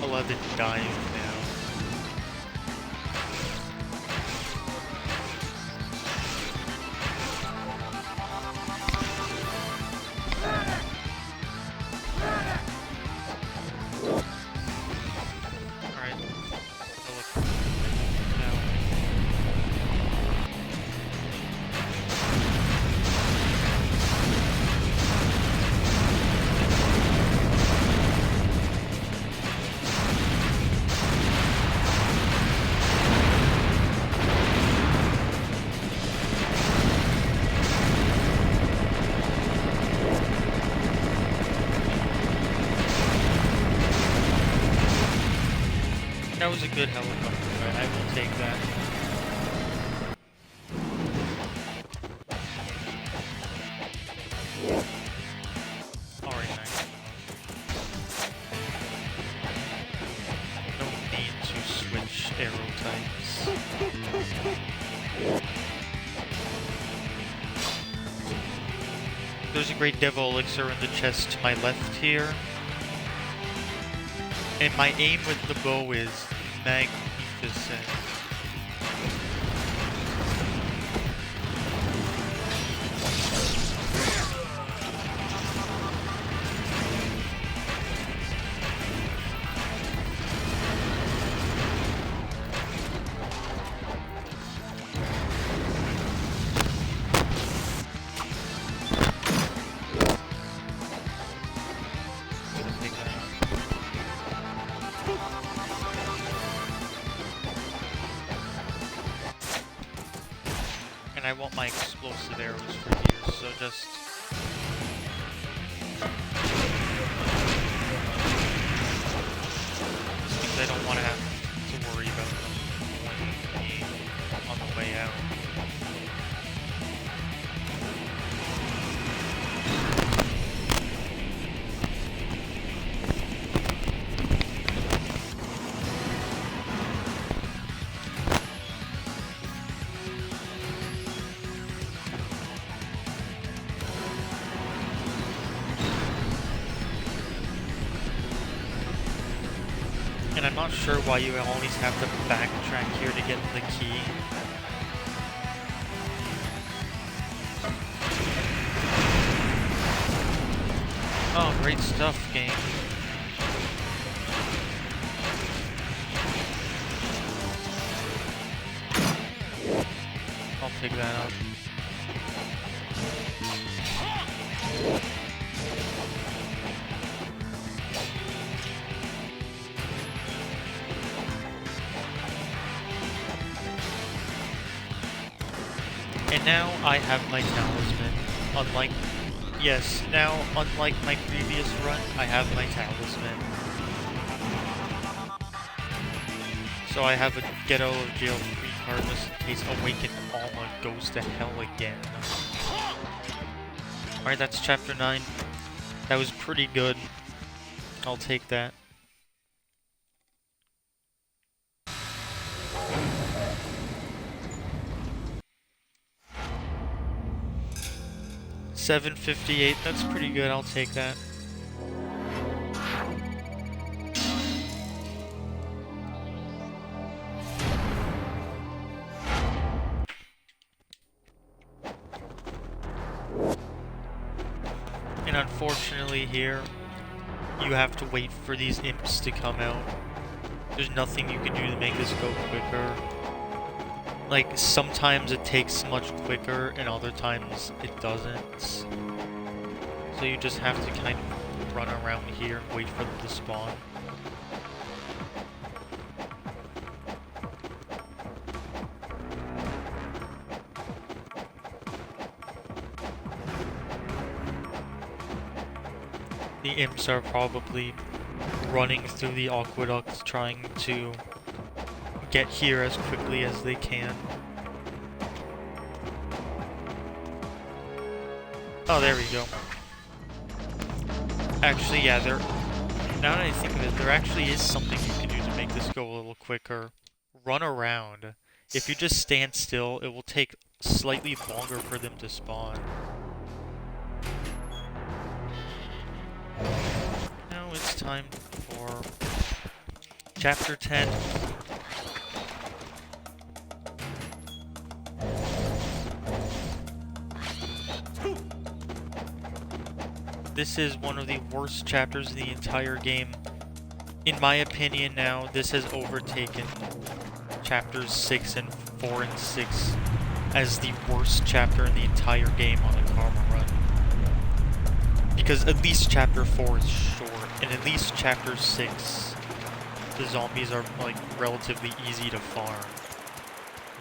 11 dive now. That was a good helicopter, right? I will take that. Alright, nice. Don't need to switch arrow types. There's a great devil elixir in the chest to my left here. And my aim with the bow is magnificent. And I want my explosive arrows for here, so just... because I don't want to have to worry about them on the way out. And I'm not sure why you always have to backtrack here to get the key. Oh, great stuff, game. I'll pick that up. And now I have my talisman. Unlike my previous run, I have my talisman. So I have a get out of jail free card just in case Awakened Alma goes to hell again. Alright, that's chapter 9. That was pretty good. I'll take that. $7.58, that's pretty good, I'll take that. And unfortunately here, you have to wait for these imps to come out. There's nothing you can do to make this go quicker. Like, sometimes it takes much quicker, and other times it doesn't. So you just have to kind of run around here and wait for them to spawn. The imps are probably running through the aqueducts trying to get here as quickly as they can. Oh, there we go. Actually, yeah, now that I think of it, there actually is something you can do to make this go a little quicker. Run around. If you just stand still, it will take slightly longer for them to spawn. Now it's time for Chapter 10. This is one of the worst chapters in the entire game. In my opinion now, this has overtaken chapters 6 and 4 and 6 as the worst chapter in the entire game on the Karma run. Because at least chapter 4 is short, and at least chapter 6, the zombies are like relatively easy to farm.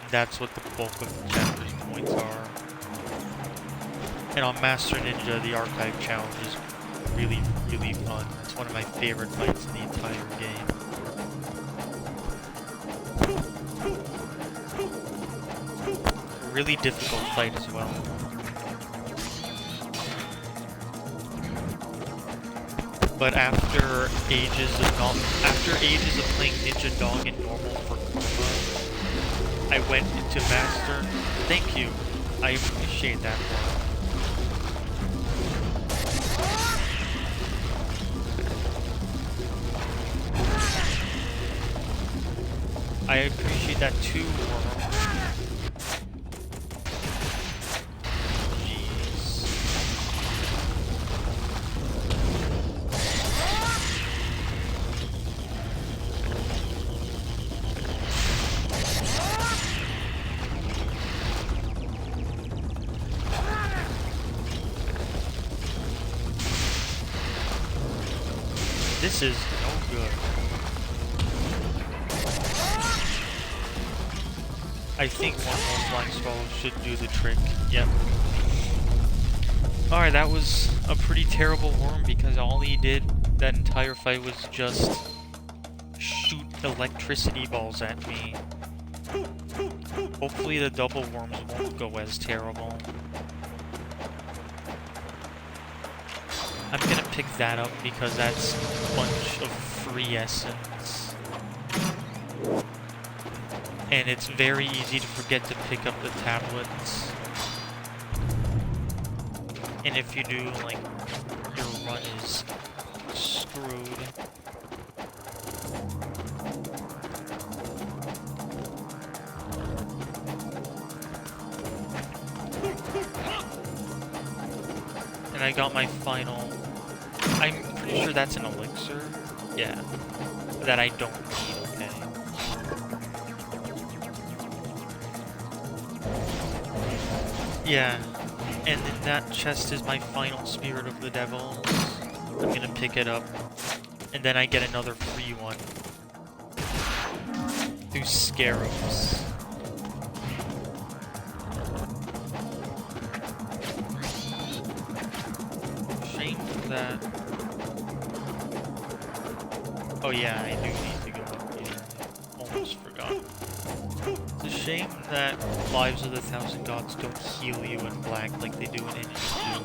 And that's what the bulk of the chapter's points are. And on Master Ninja, the Archive Challenge is really, really fun. It's one of my favorite fights in the entire game. A really difficult fight as well. But after ages of playing Ninja Dog in normal for Karma, I went into Master. Thank you. I appreciate that more. I appreciate that too, Worm. Jeez. This is no good. I think one more flying swallow should do the trick. Yep. Alright, that was a pretty terrible worm because all he did that entire fight was just shoot electricity balls at me. Hopefully the double worms won't go as terrible. I'm gonna pick that up because that's a bunch of free essence. And it's very easy to forget to pick up the tablets. And if you do, like, your run is screwed. And I got my final... I'm pretty sure that's an elixir. Yeah. That I don't need, okay. Yeah. And then that chest is my final Spirit of the Devils. I'm gonna pick it up. And then I get another free one. Through Scarabs. Shame that... Oh yeah, I do need to go up here. Almost forgot. It's a shame that Lives of the Thousand Gods don't heal you in black like they do in IGT.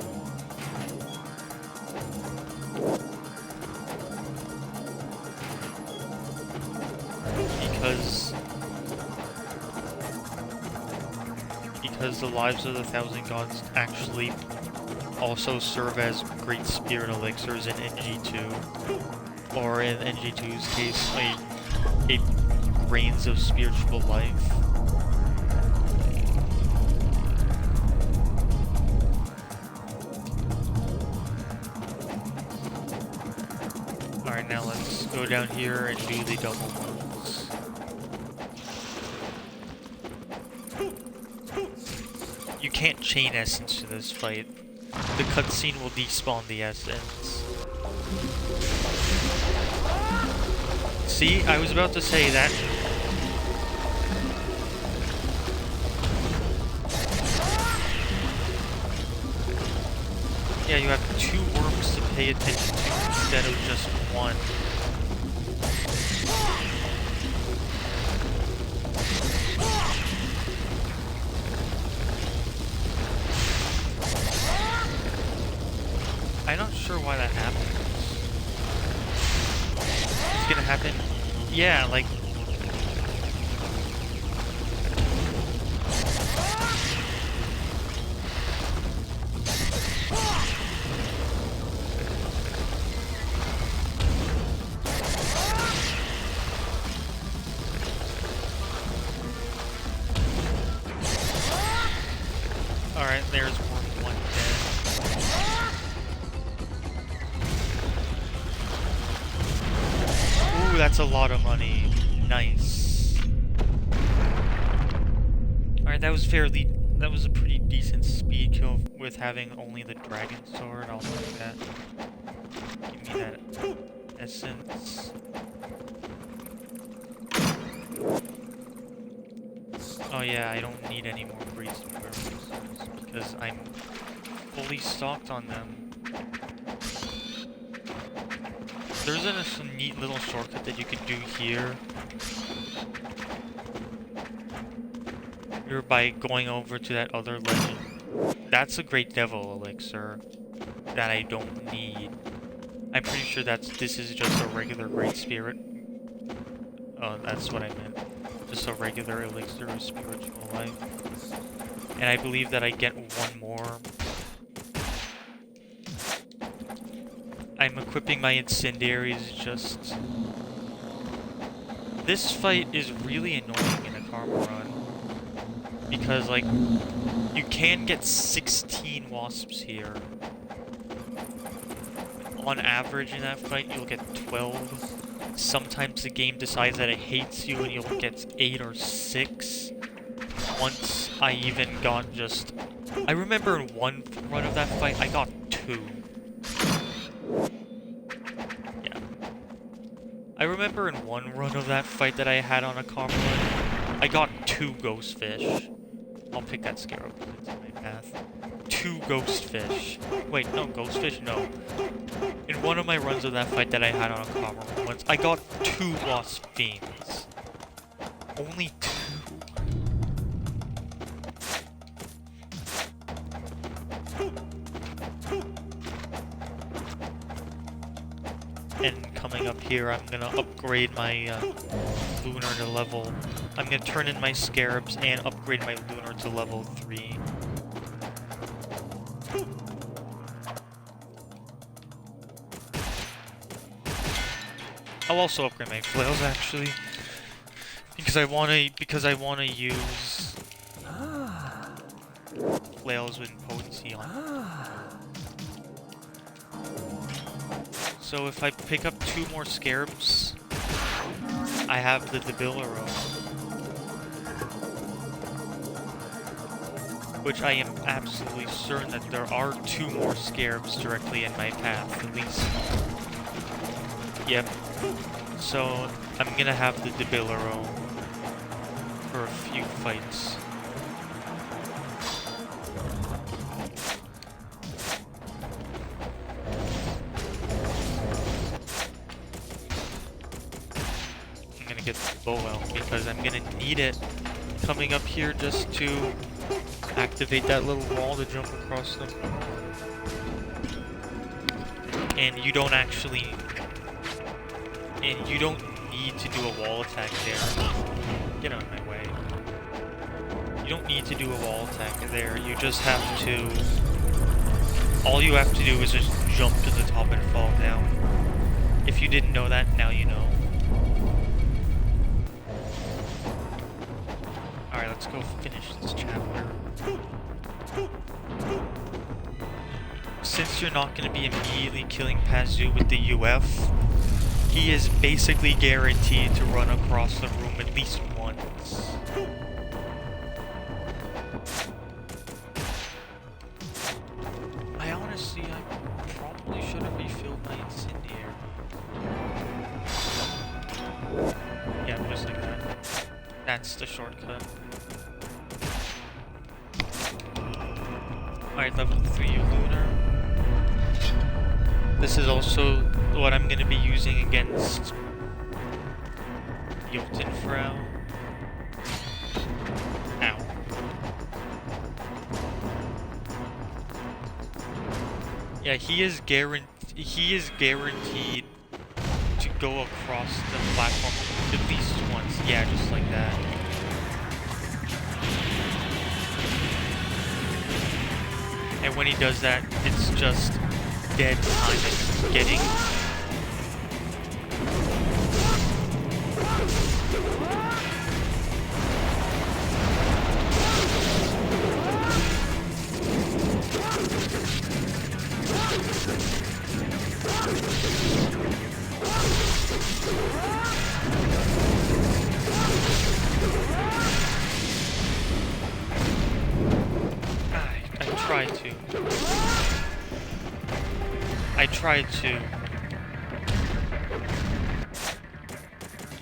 Because the Lives of the Thousand Gods actually also serve as Great Spirit Elixirs in NG2. Or in NG2's case, a Grains of Spiritual Life. Alright, now let's go down here and do the double ones. You can't chain essence to this fight. The cutscene will despawn the essence. See, I was about to say that. Yeah, you have 2 worms to pay attention to instead of just one. I'm not sure why that happens. It's gonna happen. Yeah, like... Alright, there's one dead. Ooh, that's a lot of money. Nice. Alright, that was a pretty decent speed kill with having only the dragon sword. I'll take that. Give me that essence. Oh yeah, I don't need any more great spirits because I'm fully stocked on them. There's a neat little shortcut that you can do here. You're by going over to that other legend. That's a great devil elixir that I don't need. I'm pretty sure this is just a regular great spirit. Oh, that's what I meant. Just a regular elixir of spiritual life. And I believe that I get one more. I'm equipping my incendiaries just... This fight is really annoying in a karma run. Because, like, you can get 16 wasps here. On average in that fight, you'll get 12. Sometimes the game decides that it hates you and you'll get 8 or 6. Once I even got just... I remember in one run of that fight, I got 2. Yeah. I remember in one run of that fight that I had on a karma run, I got 2 2 ghost fish. I'll pick that scarab if it's in my path. 2 ghost fish. Wait, no, ghost fish? No. In one of my runs of that fight that I had on a common once, I got 2 lost fiends. Only 2. And coming up here, I'm gonna upgrade my lunar to level... I'm gonna turn in my scarabs and upgrade my lunar to level 3. I'll also upgrade my flails actually, because I wanna use flails with potency on. So if I pick up 2 more scarabs, I have the Debilero, which I am absolutely certain that there are 2 more scarabs directly in my path, at least. Yep. So I'm gonna have the Debilero for a few fights. Get the bow out because I'm gonna need it coming up here just to activate that little wall to jump across them. And you don't need to do a wall attack there. Get out of my way. You don't need to do a wall attack there. You just have to... All you have to do is just jump to the top and fall down. If you didn't know that, now you know. Alright, let's go finish this chapter. Since you're not going to be immediately killing Pazu with the UF, he is basically guaranteed to run across the room at least once. I probably should have refilled my incendiary. Yeah, just like that. That's the shortcut. Alright, level 3 lunar. This is also what I'm going to be using against Jotunfrau. Ow. Yeah, he is guaranteed to go across the platform at least once. Yeah, just like that. And when he does that, it's just dead time in getting. I tried to. You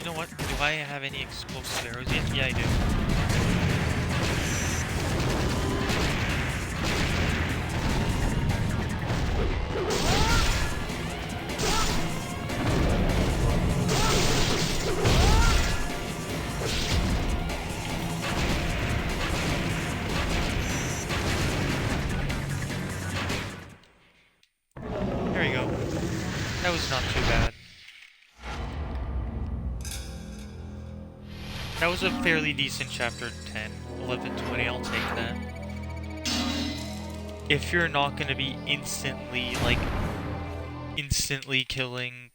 know what? Do I have any explosive arrows yet? Yeah, I do. That was not too bad. That was a fairly decent chapter 10. 11, 20, I'll take that. If you're not going to be instantly killing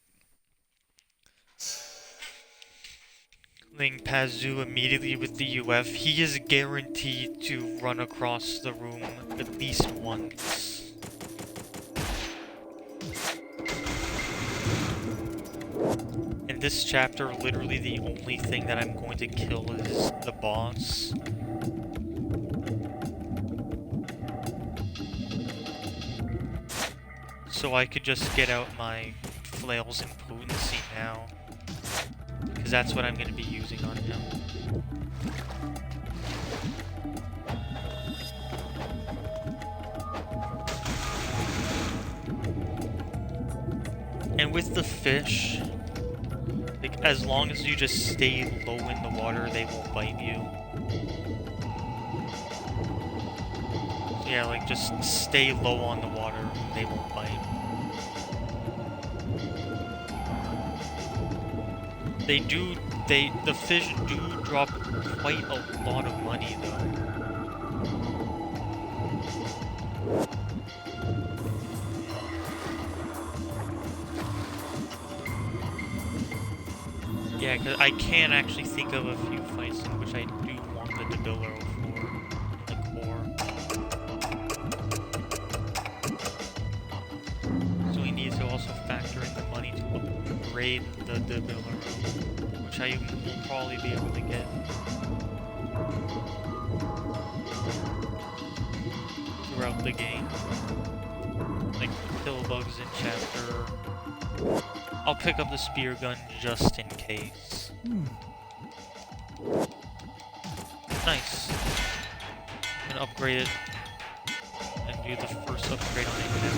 Pazu immediately with the UF, he is guaranteed to run across the room at least once. In this chapter, literally the only thing that I'm going to kill is the boss. So I could just get out my flails and potency now. Because that's what I'm going to be using on him. And with the fish, like, as long as you just stay low in the water, they won't bite you. So yeah, like, just stay low on the water, and they won't bite. The fish do drop quite a lot of money, though. Yeah, because I can actually think of a few fights in which I do want the Debillo for the core. So we need to also factor in the money to upgrade the Debillo, which I will probably be able to get throughout the game. Like kill bugs in chapter. I'll pick up the spear gun just in case. Nice. I'm gonna upgrade it and do the first upgrade on it now.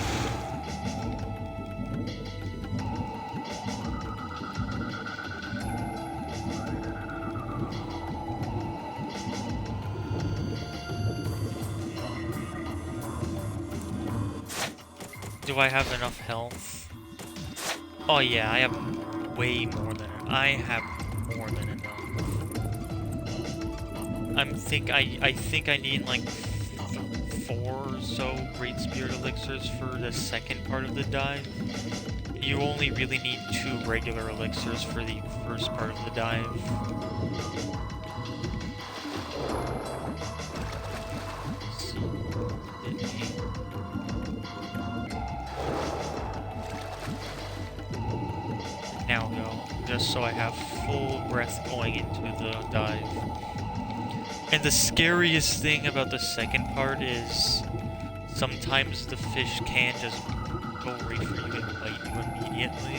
Do I have enough health? Oh yeah, I have way more than enough. I have more than enough. I think I need like 4 or so Great Spirit Elixirs for the second part of the dive. You only really need 2 regular elixirs for the first part of the dive. Now go, just so I have full breath going into the dive. And the scariest thing about the second part is sometimes the fish can just go right for you and bite you immediately.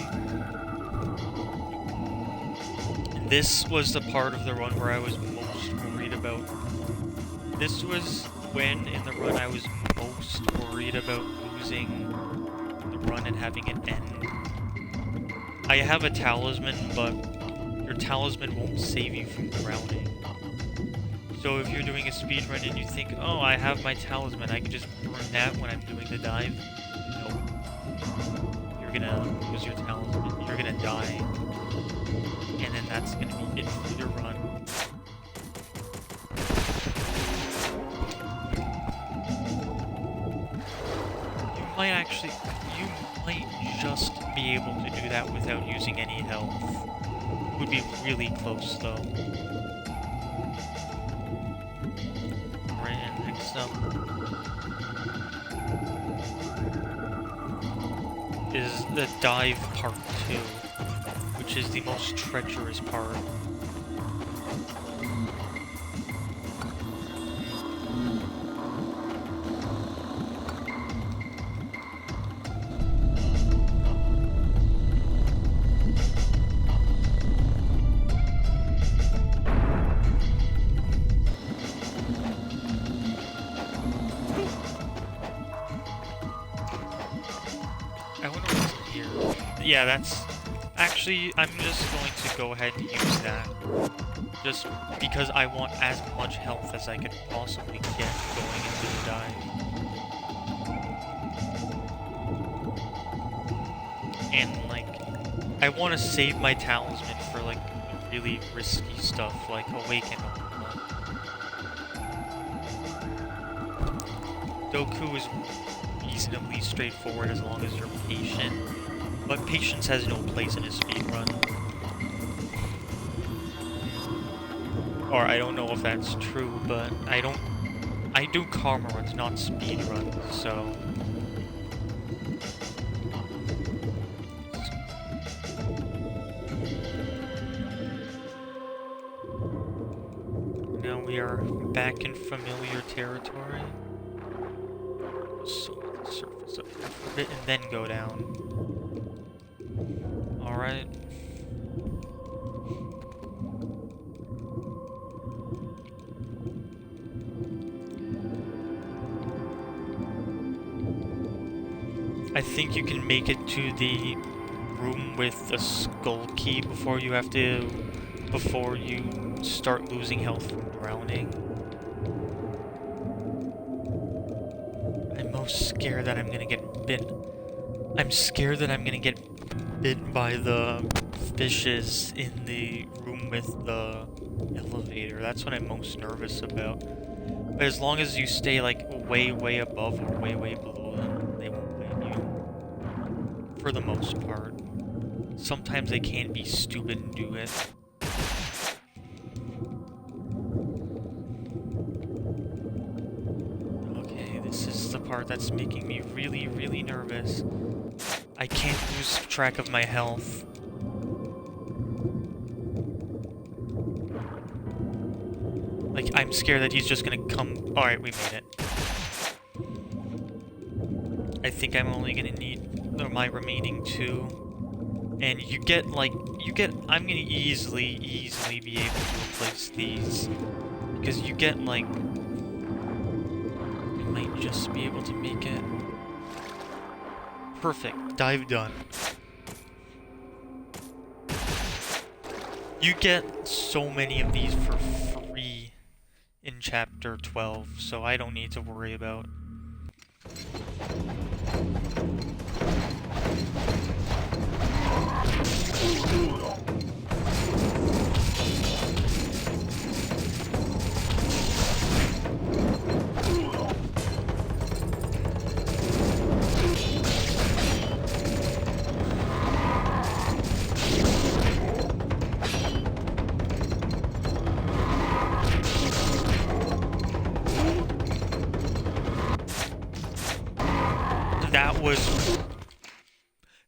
And this was the part of the run where I was most worried about. This was when in the run I was most worried about losing the run and having it end. I have a talisman, but your talisman won't save you from drowning. So if you're doing a speedrun and you think, oh, I have my talisman, I can just burn that when I'm doing the dive. Nope. You're gonna lose your talisman, you're gonna die. And then that's gonna be it for your run. You might just be able to do that without using any health. It would be really close though. Alright, and next up is the dive part 2, which is the most treacherous part. Yeah, that's... Actually, I'm just going to go ahead and use that. Just because I want as much health as I could possibly get going into the dive. And, like, I want to save my talisman for, like, really risky stuff, like Awaken. Doku is reasonably straightforward as long as you're patient. But patience has no place in a speedrun. Or I don't know if that's true, but I do karma runs, not speedruns, so... Now we are back in familiar territory. So the surface up here for a bit and then go down. Alright. I think you can make it to the room with a skull key before you start losing health from drowning. I'm most scared that I'm gonna get bit. I'm scared that I'm gonna get bit by the fishes in the room with the elevator. That's what I'm most nervous about. But as long as you stay like way, way above or way, way below them, they won't bite you. For the most part. Sometimes they can be stupid and do it. Okay, this is the part that's making me really, really nervous. I can't lose track of my health. Like, I'm scared that he's just gonna come... Alright, we made it. I think I'm only gonna need my remaining 2. And you get, like... I'm gonna easily be able to replace these. Because you get, like... I might just be able to make it. Perfect. Dive done. You get so many of these for free in Chapter 12, so I don't need to worry about.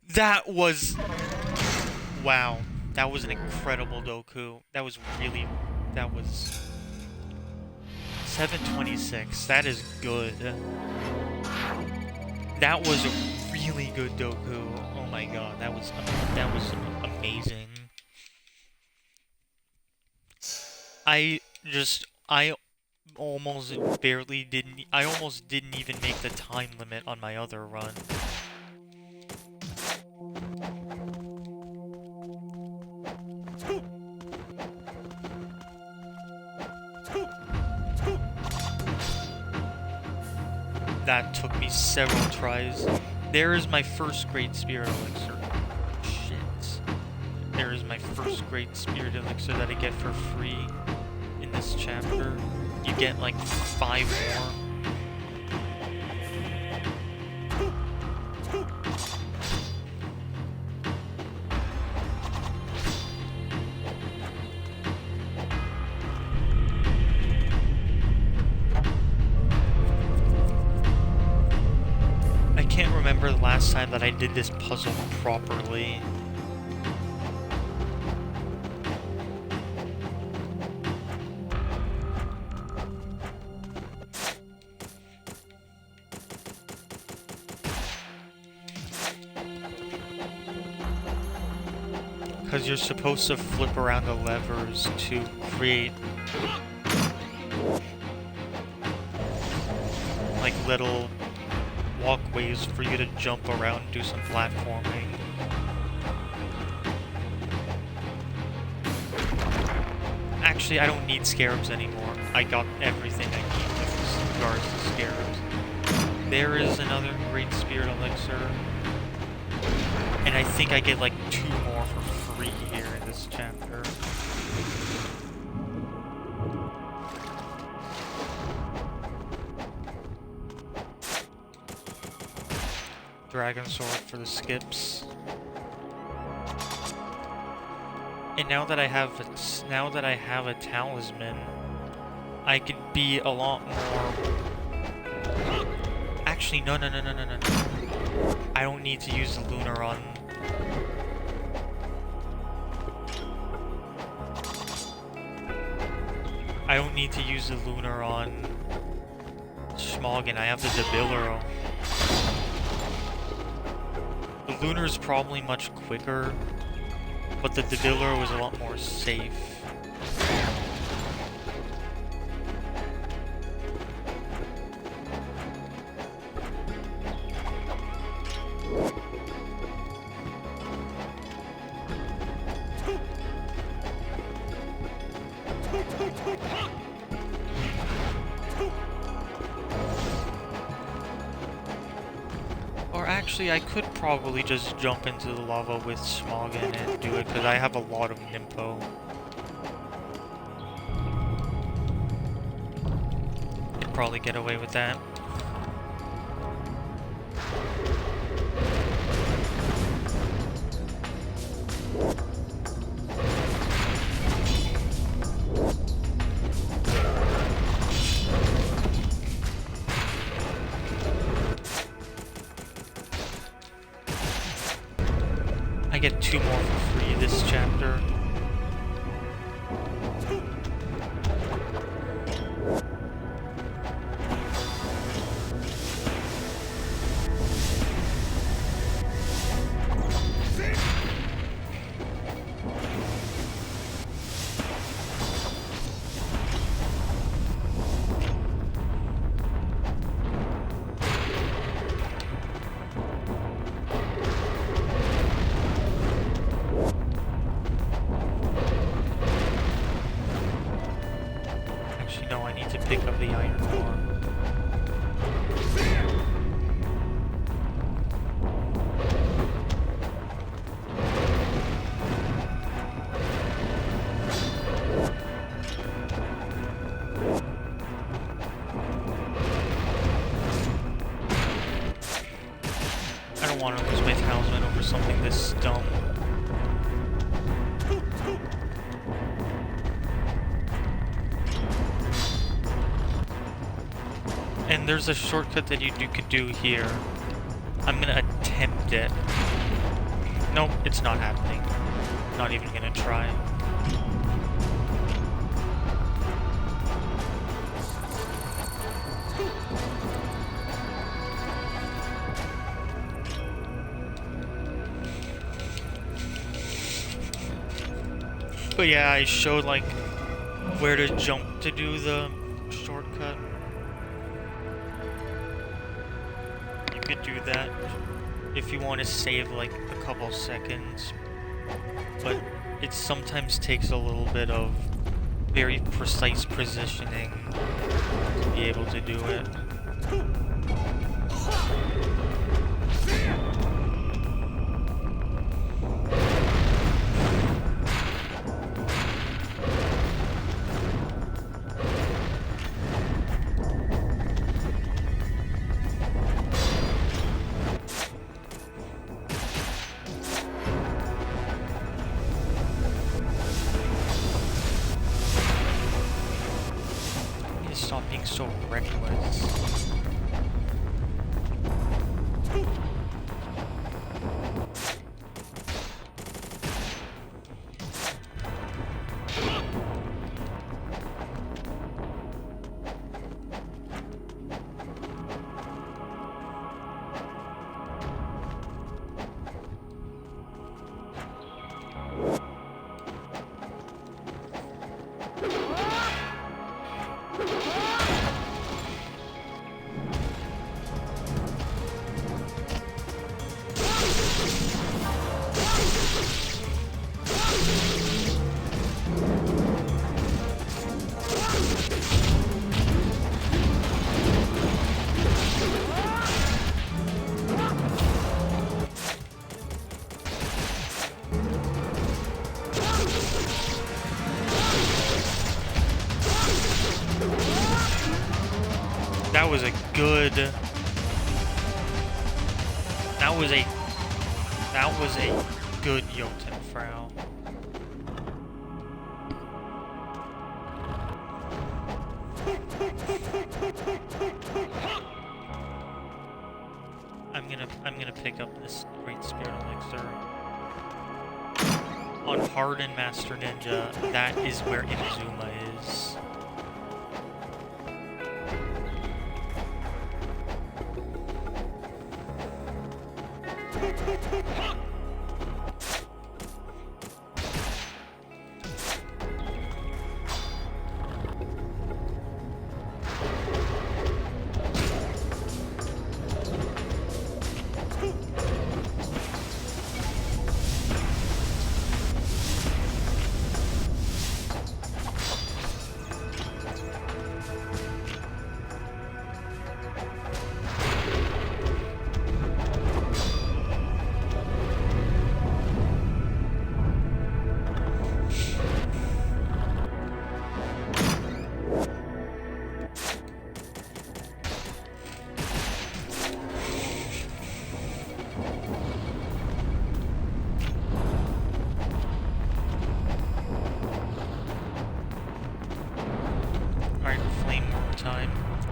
That was... Wow. That was an incredible Doku. That was 726. That is good. That was a really good Doku. Oh my god, that was amazing. I almost didn't even make the time limit on my other run. That took me several tries. There is my first great spirit elixir. Shit. There is my first great spirit elixir that I get for free in this chapter. You get like 5 more. The last time that I did this puzzle properly. Because you're supposed to flip around the levers to create like little walkways for you to jump around and do some platforming. Actually, I don't need scarabs anymore. I got everything I need with regards to scarabs. There is another great spirit elixir. And I think I get like 2 more for free here in this chapter. Dragon sword for the skips. And now that I have a talisman, I could be a lot more. Actually, no. I don't need to use the lunar on. I don't need to use the lunar on Schmoggen. I have the Debilero. The lunar is probably much quicker, but the Debilero is a lot more safe. Actually, I could probably just jump into the lava with Smog in it and do it, because I have a lot of Nimpo. Could probably get away with that. I get 2 more for free this chapter. No, I need to pick up the iron ore. I don't want to lose my talisman over something this dumb. And there's a shortcut that you could do here. I'm gonna attempt it. Nope, it's not happening. Not even gonna try. But yeah, I showed like where to jump to do the shortcut. You could do that if you want to save like a couple seconds, but it sometimes takes a little bit of very precise positioning to be able to do it. Stop being so reckless. That was a good. That was a good Jotunfrau. I'm gonna pick up this Great Spirit Elixir. On Hard and Master Ninja, that is where Inazuma is.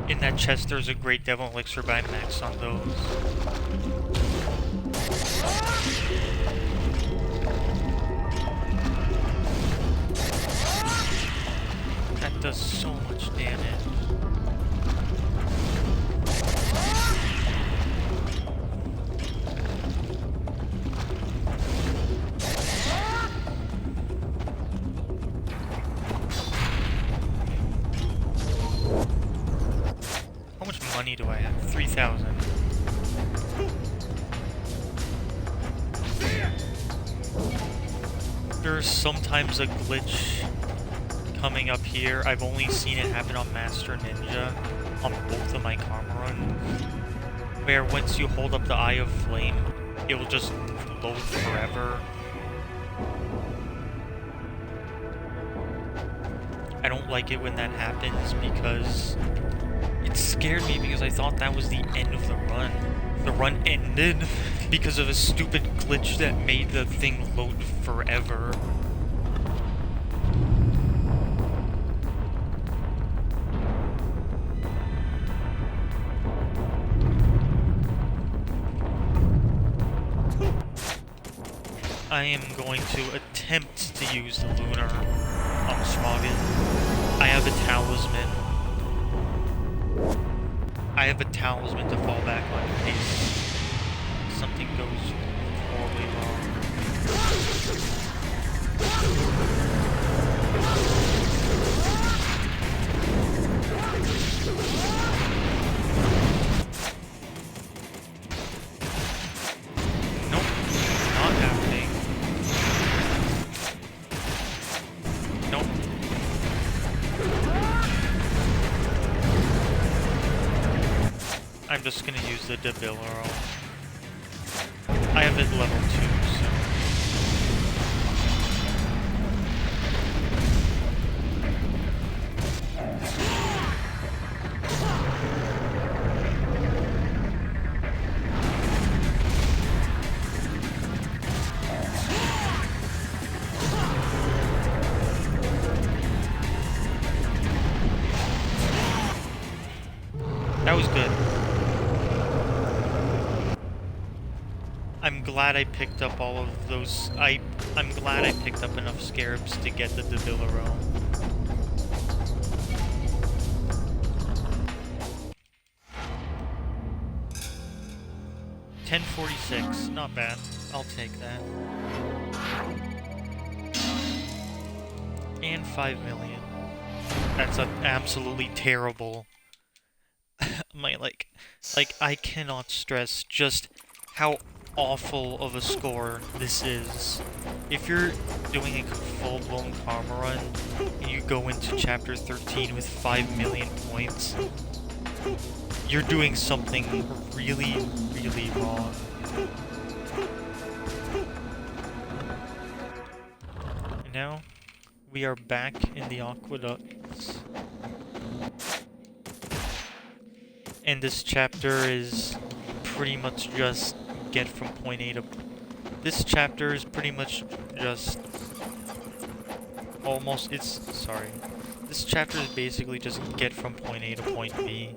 In that chest, there's a great devil elixir, but I maxed on those. That does so much damage. How much money do I have? 3,000. There's sometimes a glitch coming up here. I've only seen it happen on Master Ninja on both of my karma runs, where once you hold up the Eye of Flame, it will just load forever. I don't like it when that happens because it scared me because I thought that was the end of the run. The run ended because of a stupid glitch that made the thing load forever. I am going to attempt to use the Lunar on Smoggin. I have a talisman. I have a talisman to fall back on in case something goes horribly wrong. Nope, not happening. Nope. I'm just gonna use the Debilero. I have it level 2, so... That was good. I'm glad I picked up all of those. I'm glad I picked up enough scarabs to get the Debilero. $10.46, not bad. I'll take that. And 5 million. That's absolutely terrible. I cannot stress just how awful of a score this is. If you're doing a full-blown karma run, and you go into chapter 13 with 5 million points, you're doing something really, really wrong. And now, we are back in the aqueducts. And this chapter is pretty much just get from point A to... This chapter is pretty much just... Almost... Sorry. This chapter is basically just get from point A to point B.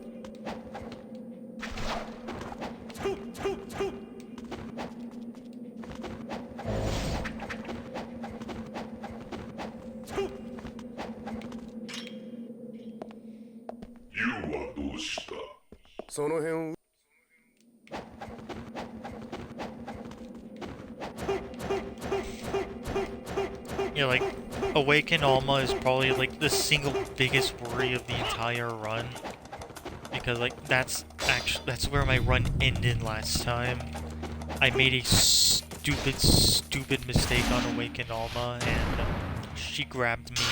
Yeah, like, Awaken Alma is probably, like, the single biggest worry of the entire run. Because, like, that's where my run ended last time. I made a stupid mistake on Awaken Alma, and she grabbed me.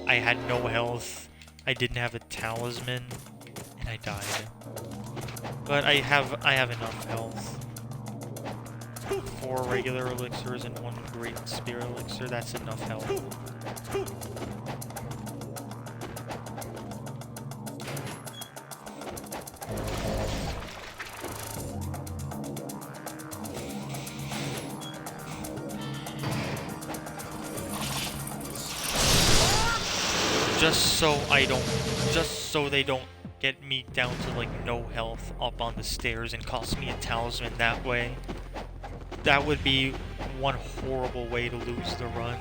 I had no health. I didn't have a talisman, and I died. But I have enough health. 4 regular elixirs and 1 great spear elixir, that's enough health. Just so they don't get me down to like no health up on the stairs and cost me a talisman that way. That would be one horrible way to lose the run.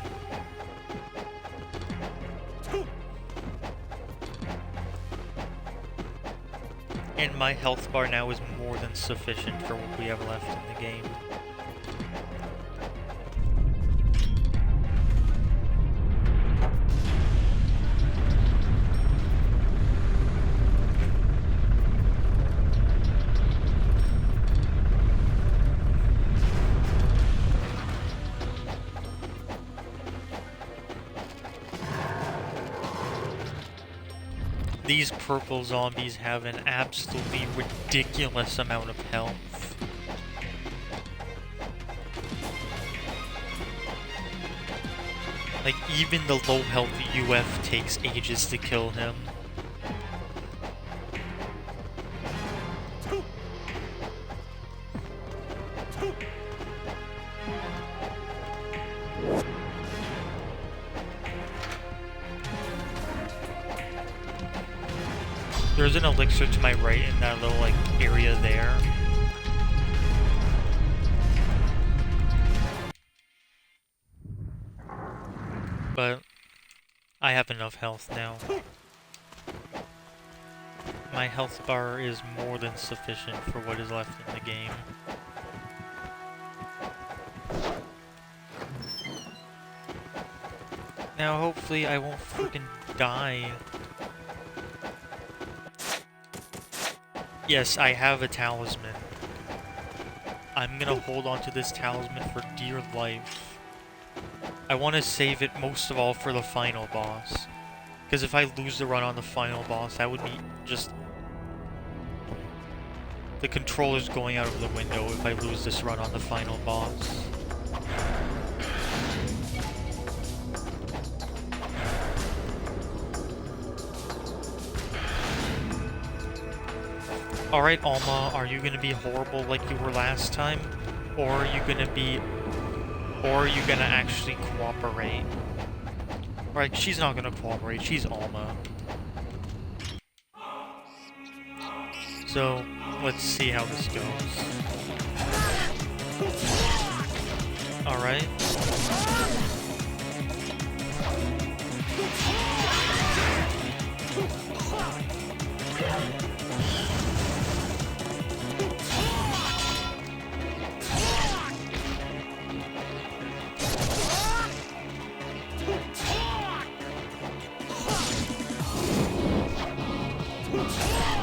And my health bar now is more than sufficient for what we have left in the game. These purple zombies have an absolutely ridiculous amount of health. Like, even the low health UF takes ages to kill him. There's an elixir to my right in that little, like, area there. But I have enough health now. My health bar is more than sufficient for what is left in the game. Now hopefully I won't freaking die. Yes, I have a talisman. I'm gonna hold on to this talisman for dear life. I want to save it most of all for the final boss. Because if I lose the run on the final boss, that would be just... the controller's going out of the window if I lose this run on the final boss. Alright, Alma, are you gonna be horrible like you were last time? Or are you gonna actually cooperate? Alright, she's not gonna cooperate, she's Alma. So, let's see how this goes. Alright.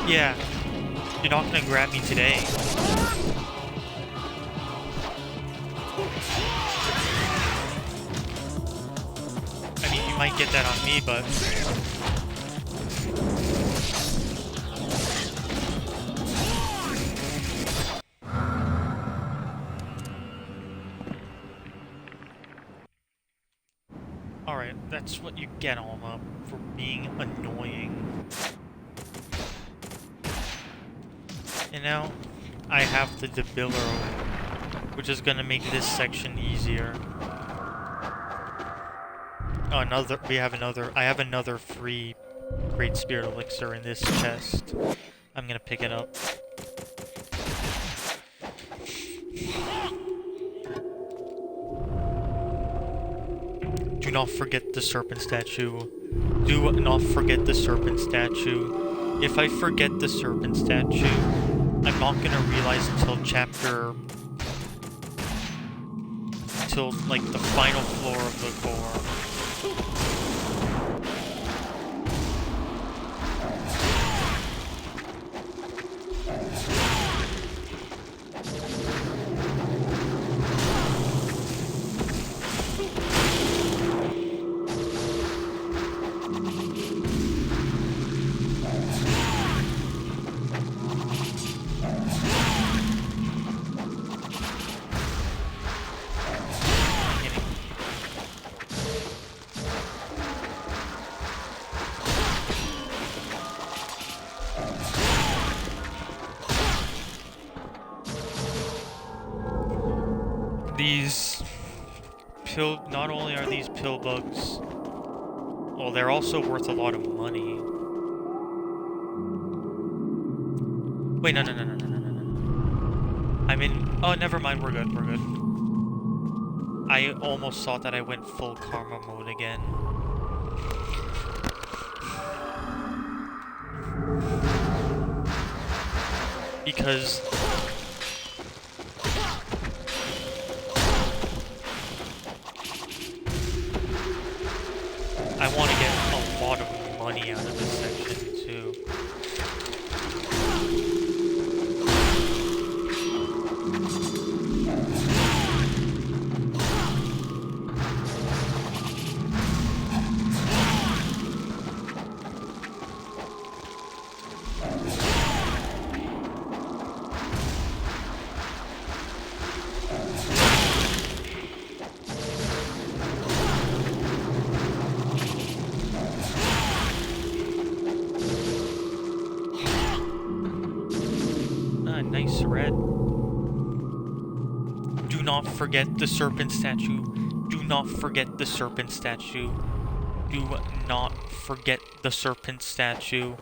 Yeah, you're not gonna grab me today. I mean, you might get that on me, but... Alright, that's what you get, Alma, for being annoying. And now, I have the debiliter, which is gonna make this section easier. Oh, I have another free Great Spirit Elixir in this chest. I'm gonna pick it up. Do not forget the serpent statue. Do not forget the serpent statue. If I forget the serpent statue, I'm not gonna realize until like the final floor of the core. Not only are these pill bugs, well, they're also worth a lot of money. Wait, no, no, no, no, no, no, no, no. I'm in... Oh, never mind, we're good, we're good. I almost thought that I went full karma mode again. Because... I want to get a lot of money out of this section, too. Nice red. Do not forget the serpent statue. Do not forget the serpent statue. Do not forget the serpent statue.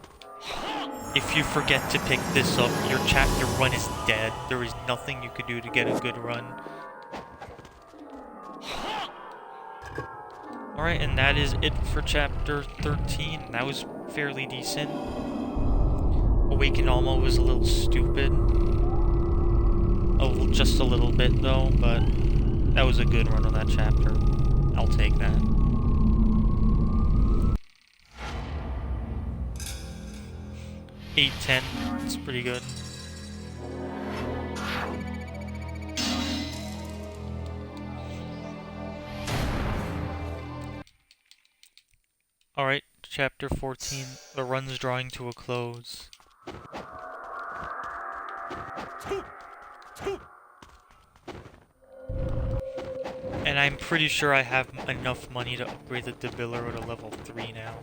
If you forget to pick this up, your chapter run is dead. There is nothing you could do to get a good run. Alright, and that is it for chapter 13. That was fairly decent. Awakened Alma was a little stupid. Oh, just a little bit though, but that was a good run on that chapter. I'll take that. $8.10, it's pretty good. Alright, chapter 14. The run's drawing to a close. And I'm pretty sure I have enough money to upgrade the Debilero to level 3 now.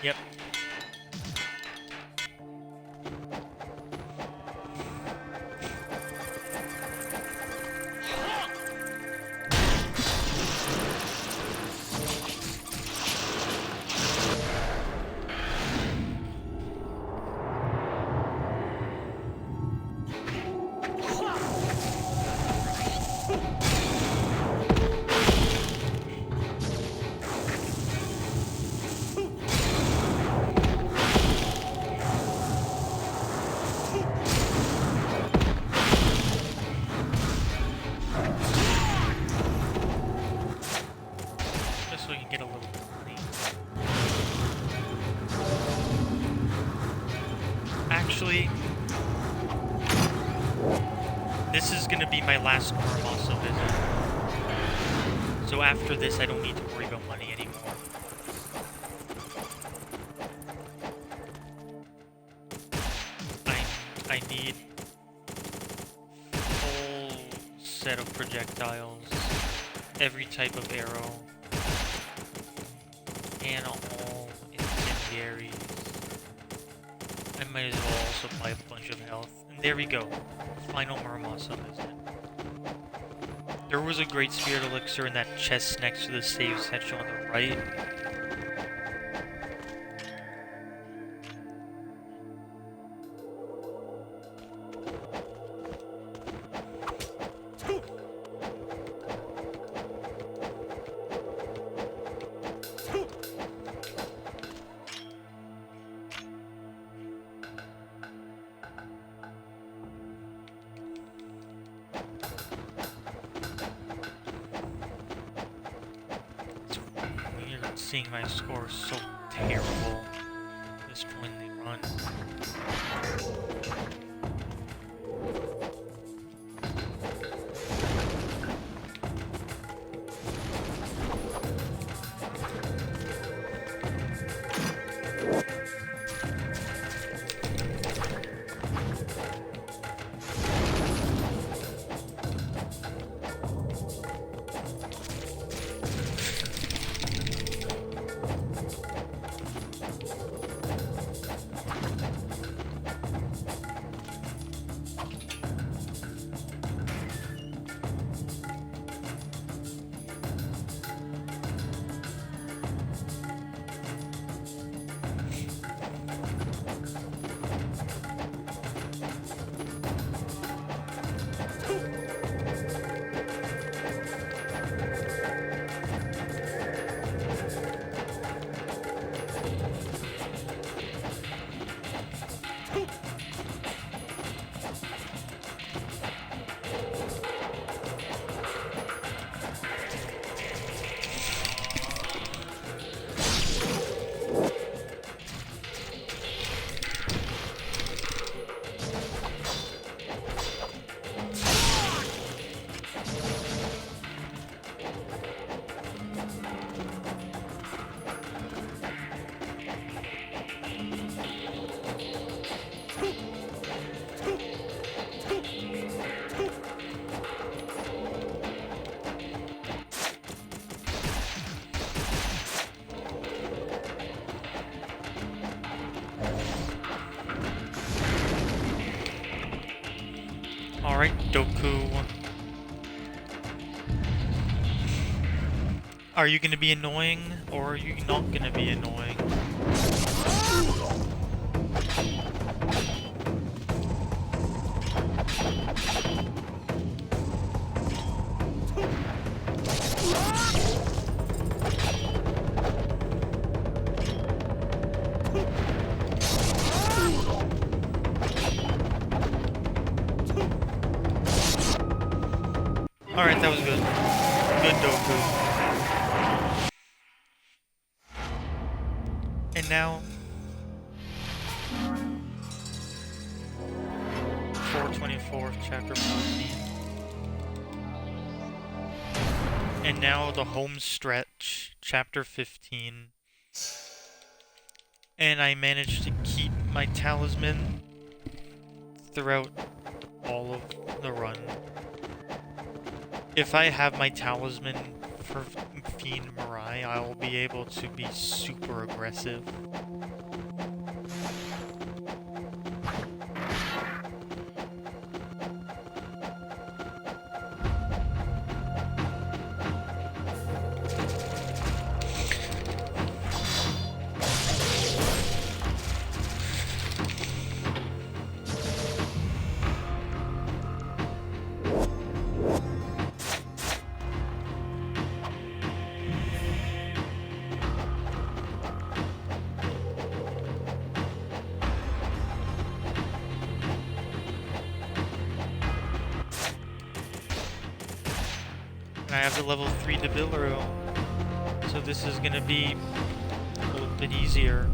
Yep. So we can get a little bit of money. Actually, this is gonna be my last Muramasa visit. So after this, I don't need to worry about money anymore. I need full set of projectiles, every type of arrow. And all incendiaries. I might as well also buy a bunch of health. And there we go. Final Muramasa visit. There was a great spirit elixir in that chest next to the save section on the right. Seeing my score so terrible at this point in the run. Alright, Doku. Are you gonna be annoying, or are you not gonna be annoying? Alright, that was good. Good Doku. And now... 424, chapter 14. And now the home stretch, chapter 15. And I managed to keep my talisman throughout all of the run. If I have my talisman for Fiend Mirai, I will be able to be super aggressive. I have the level 3 Debilero, so this is gonna be a little bit easier.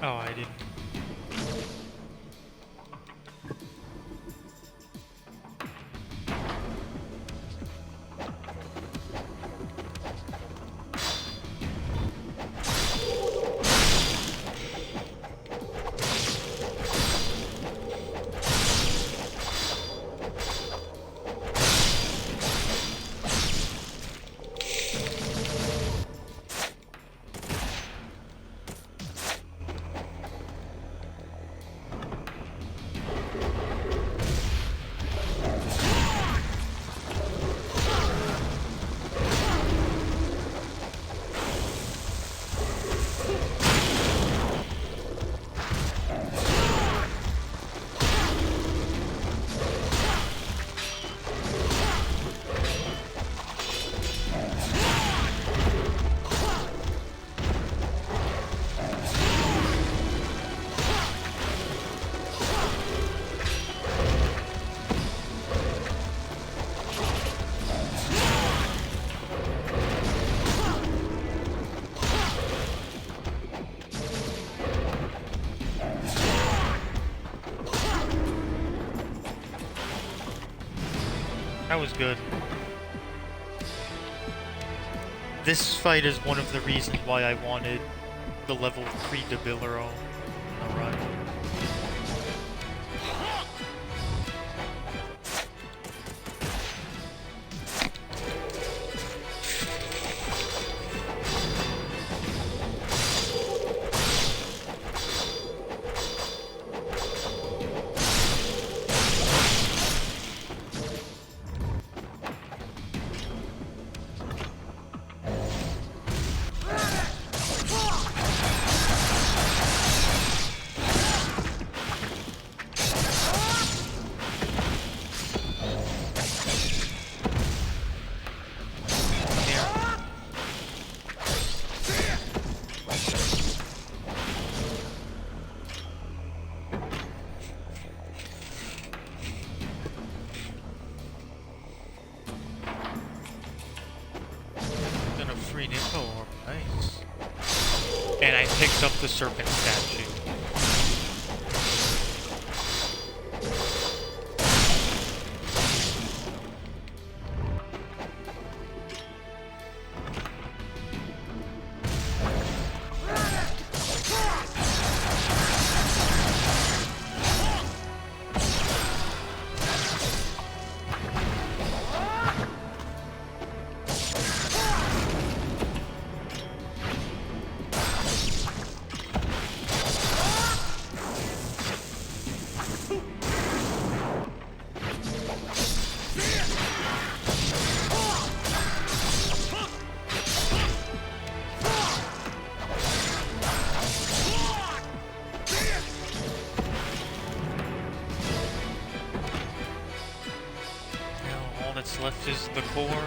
Oh, I didn't. That was good. This fight is one of the reasons why I wanted the level 3 Debilero in the run. orb. Nice. And I picked up the serpent statue. Left is the core,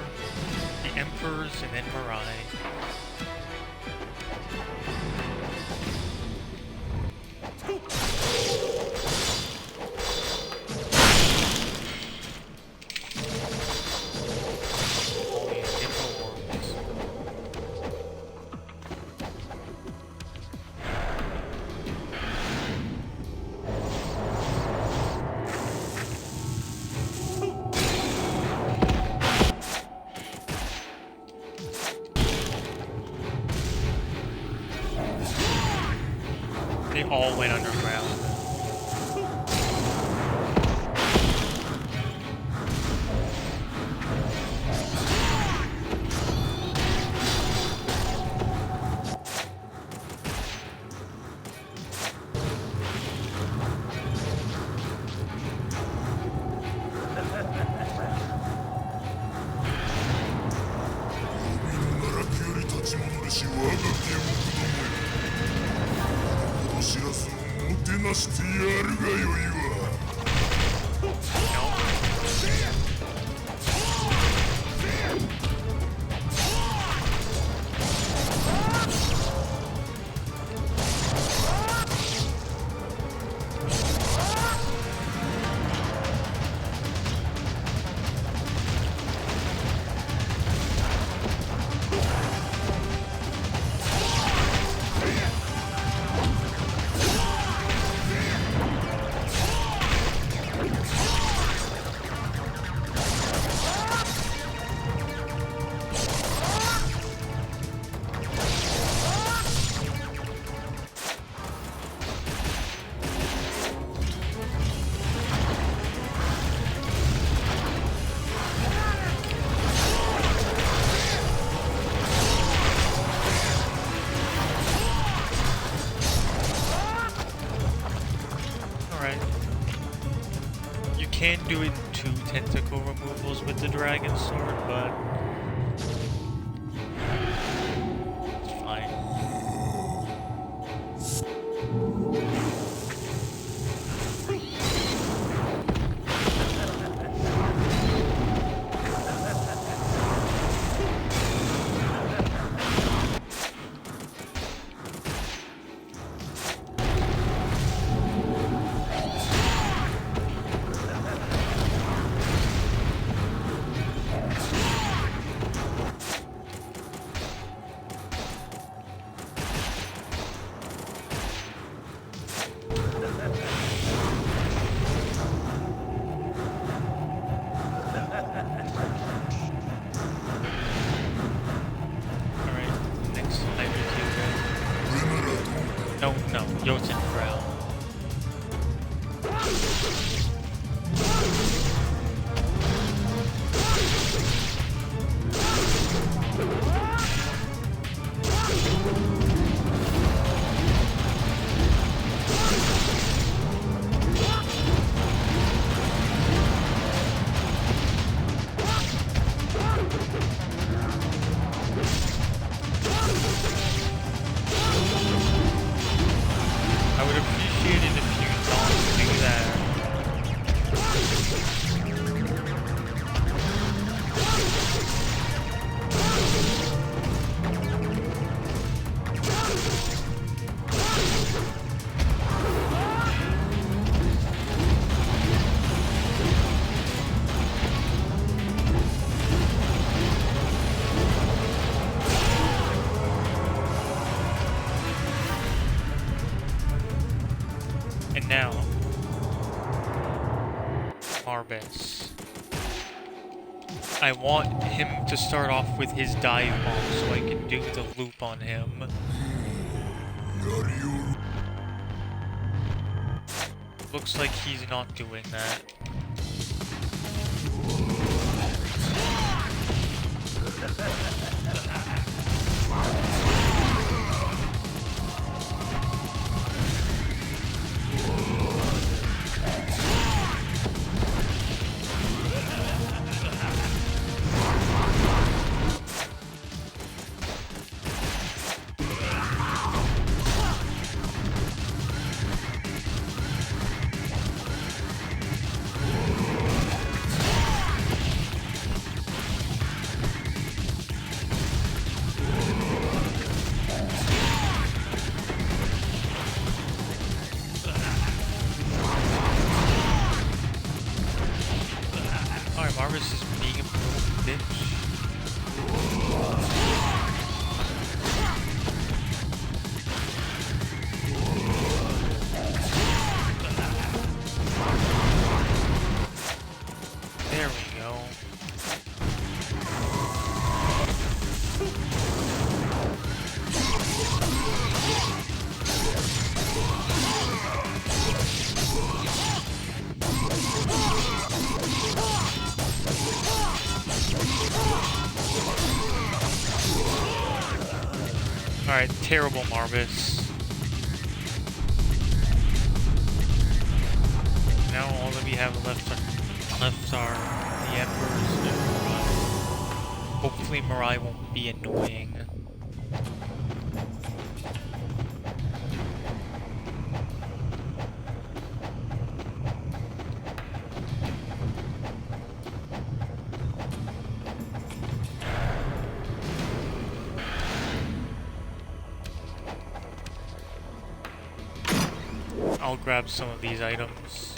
the Emperors, and then Mirai. All these Emperor orbs. They all went underground. Can do it in 2 tentacle removals with the dragon sword, but it's fine. No, Jotun Crown. I would Now, Marbus. I want him to start off with his dive bomb so I can do the loop on him. Looks like he's not doing that. Marvis is being a little bitch. There we go. Alright, terrible Marvis. Now all that we have left are the Emperors and Mirai. Hopefully Mirai won't be annoying. I'll grab some of these items.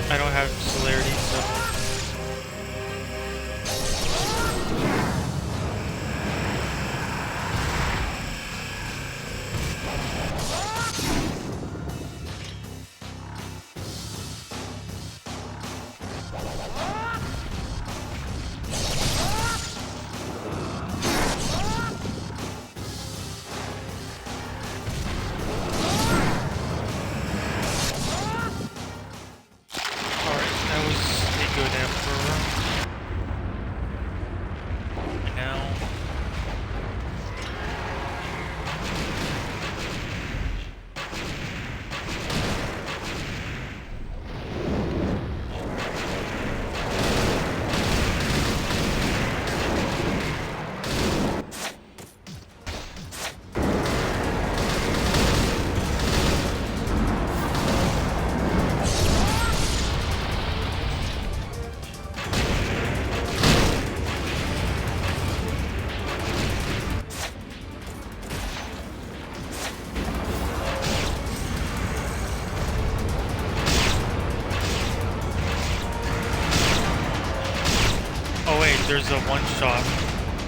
I don't have celerity, so... There's a one-shot.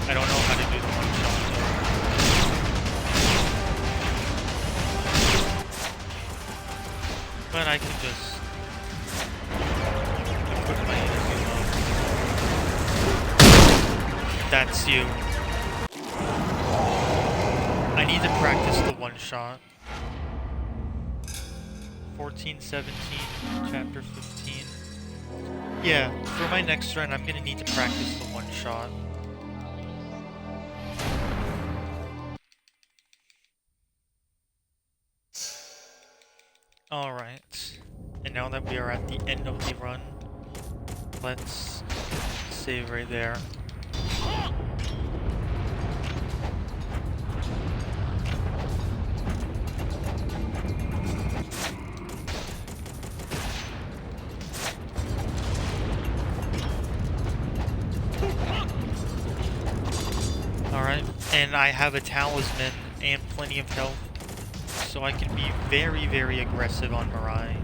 I don't know how to do the one-shot though. But I can just put my enemy on. That's you. I need to practice the one-shot. 14-17, chapter 15. Yeah, for my next run, I'm gonna need to practice the one-shot. now that we are at the end of the run, let's save right there. Alright, and I have a talisman and plenty of health, so I can be very, very aggressive on Mirai.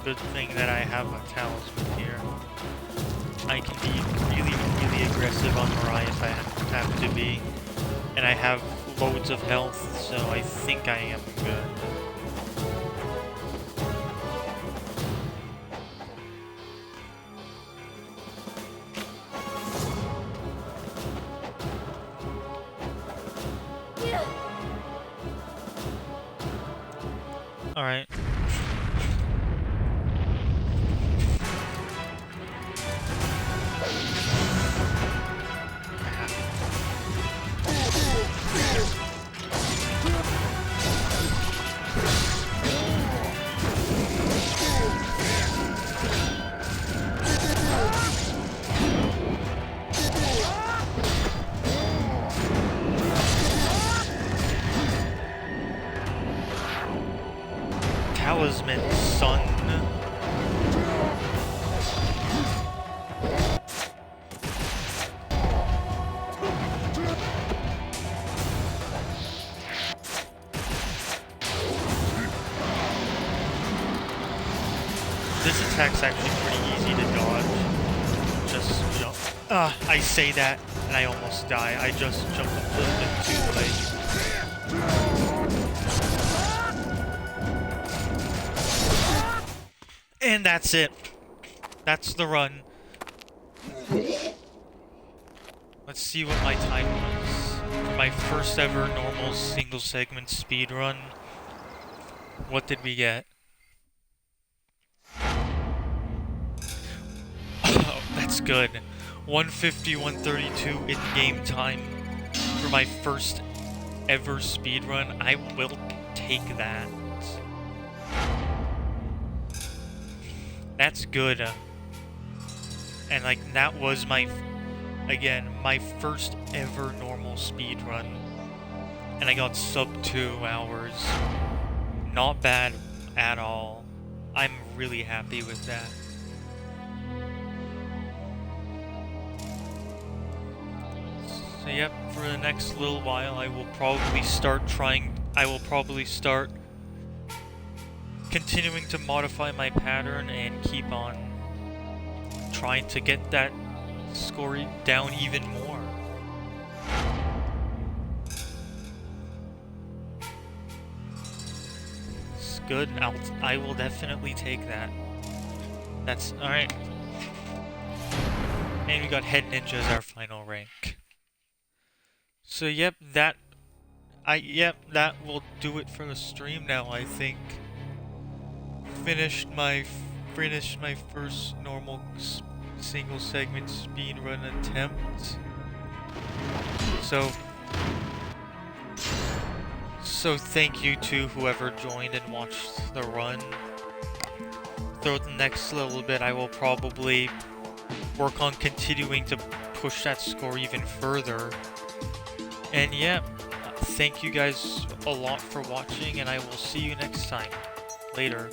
Good thing that I have a talisman here. I can be really, really aggressive on Mirai if I have to be. And I have loads of health, so I think I am good. Alright. Talisman, son. This attack's actually pretty easy to dodge. Just jump. I say that and I almost die. I just jumped a little bit too late. And that's it. That's the run. Let's see what my time was. For my first ever normal single segment speed run. What did we get? Oh, that's good. 150, 132 in game time. For my first ever speed run, I will take that. That's good. And like that was my first ever normal speed run. And I got sub 2 hours. Not bad at all. I'm really happy with that. So yep, for the next little while I will probably start continuing to modify my pattern and keep on trying to get that score down even more. It's good. I will definitely take that. That's alright. And we got Head Ninja as our final rank. So yep, that will do it for the stream now, I think. Finished my first normal single segment speedrun attempt. So thank you to whoever joined and watched the run. Throughout the next little bit, I will probably work on continuing to push that score even further. And yeah, thank you guys a lot for watching, and I will see you next time. Later.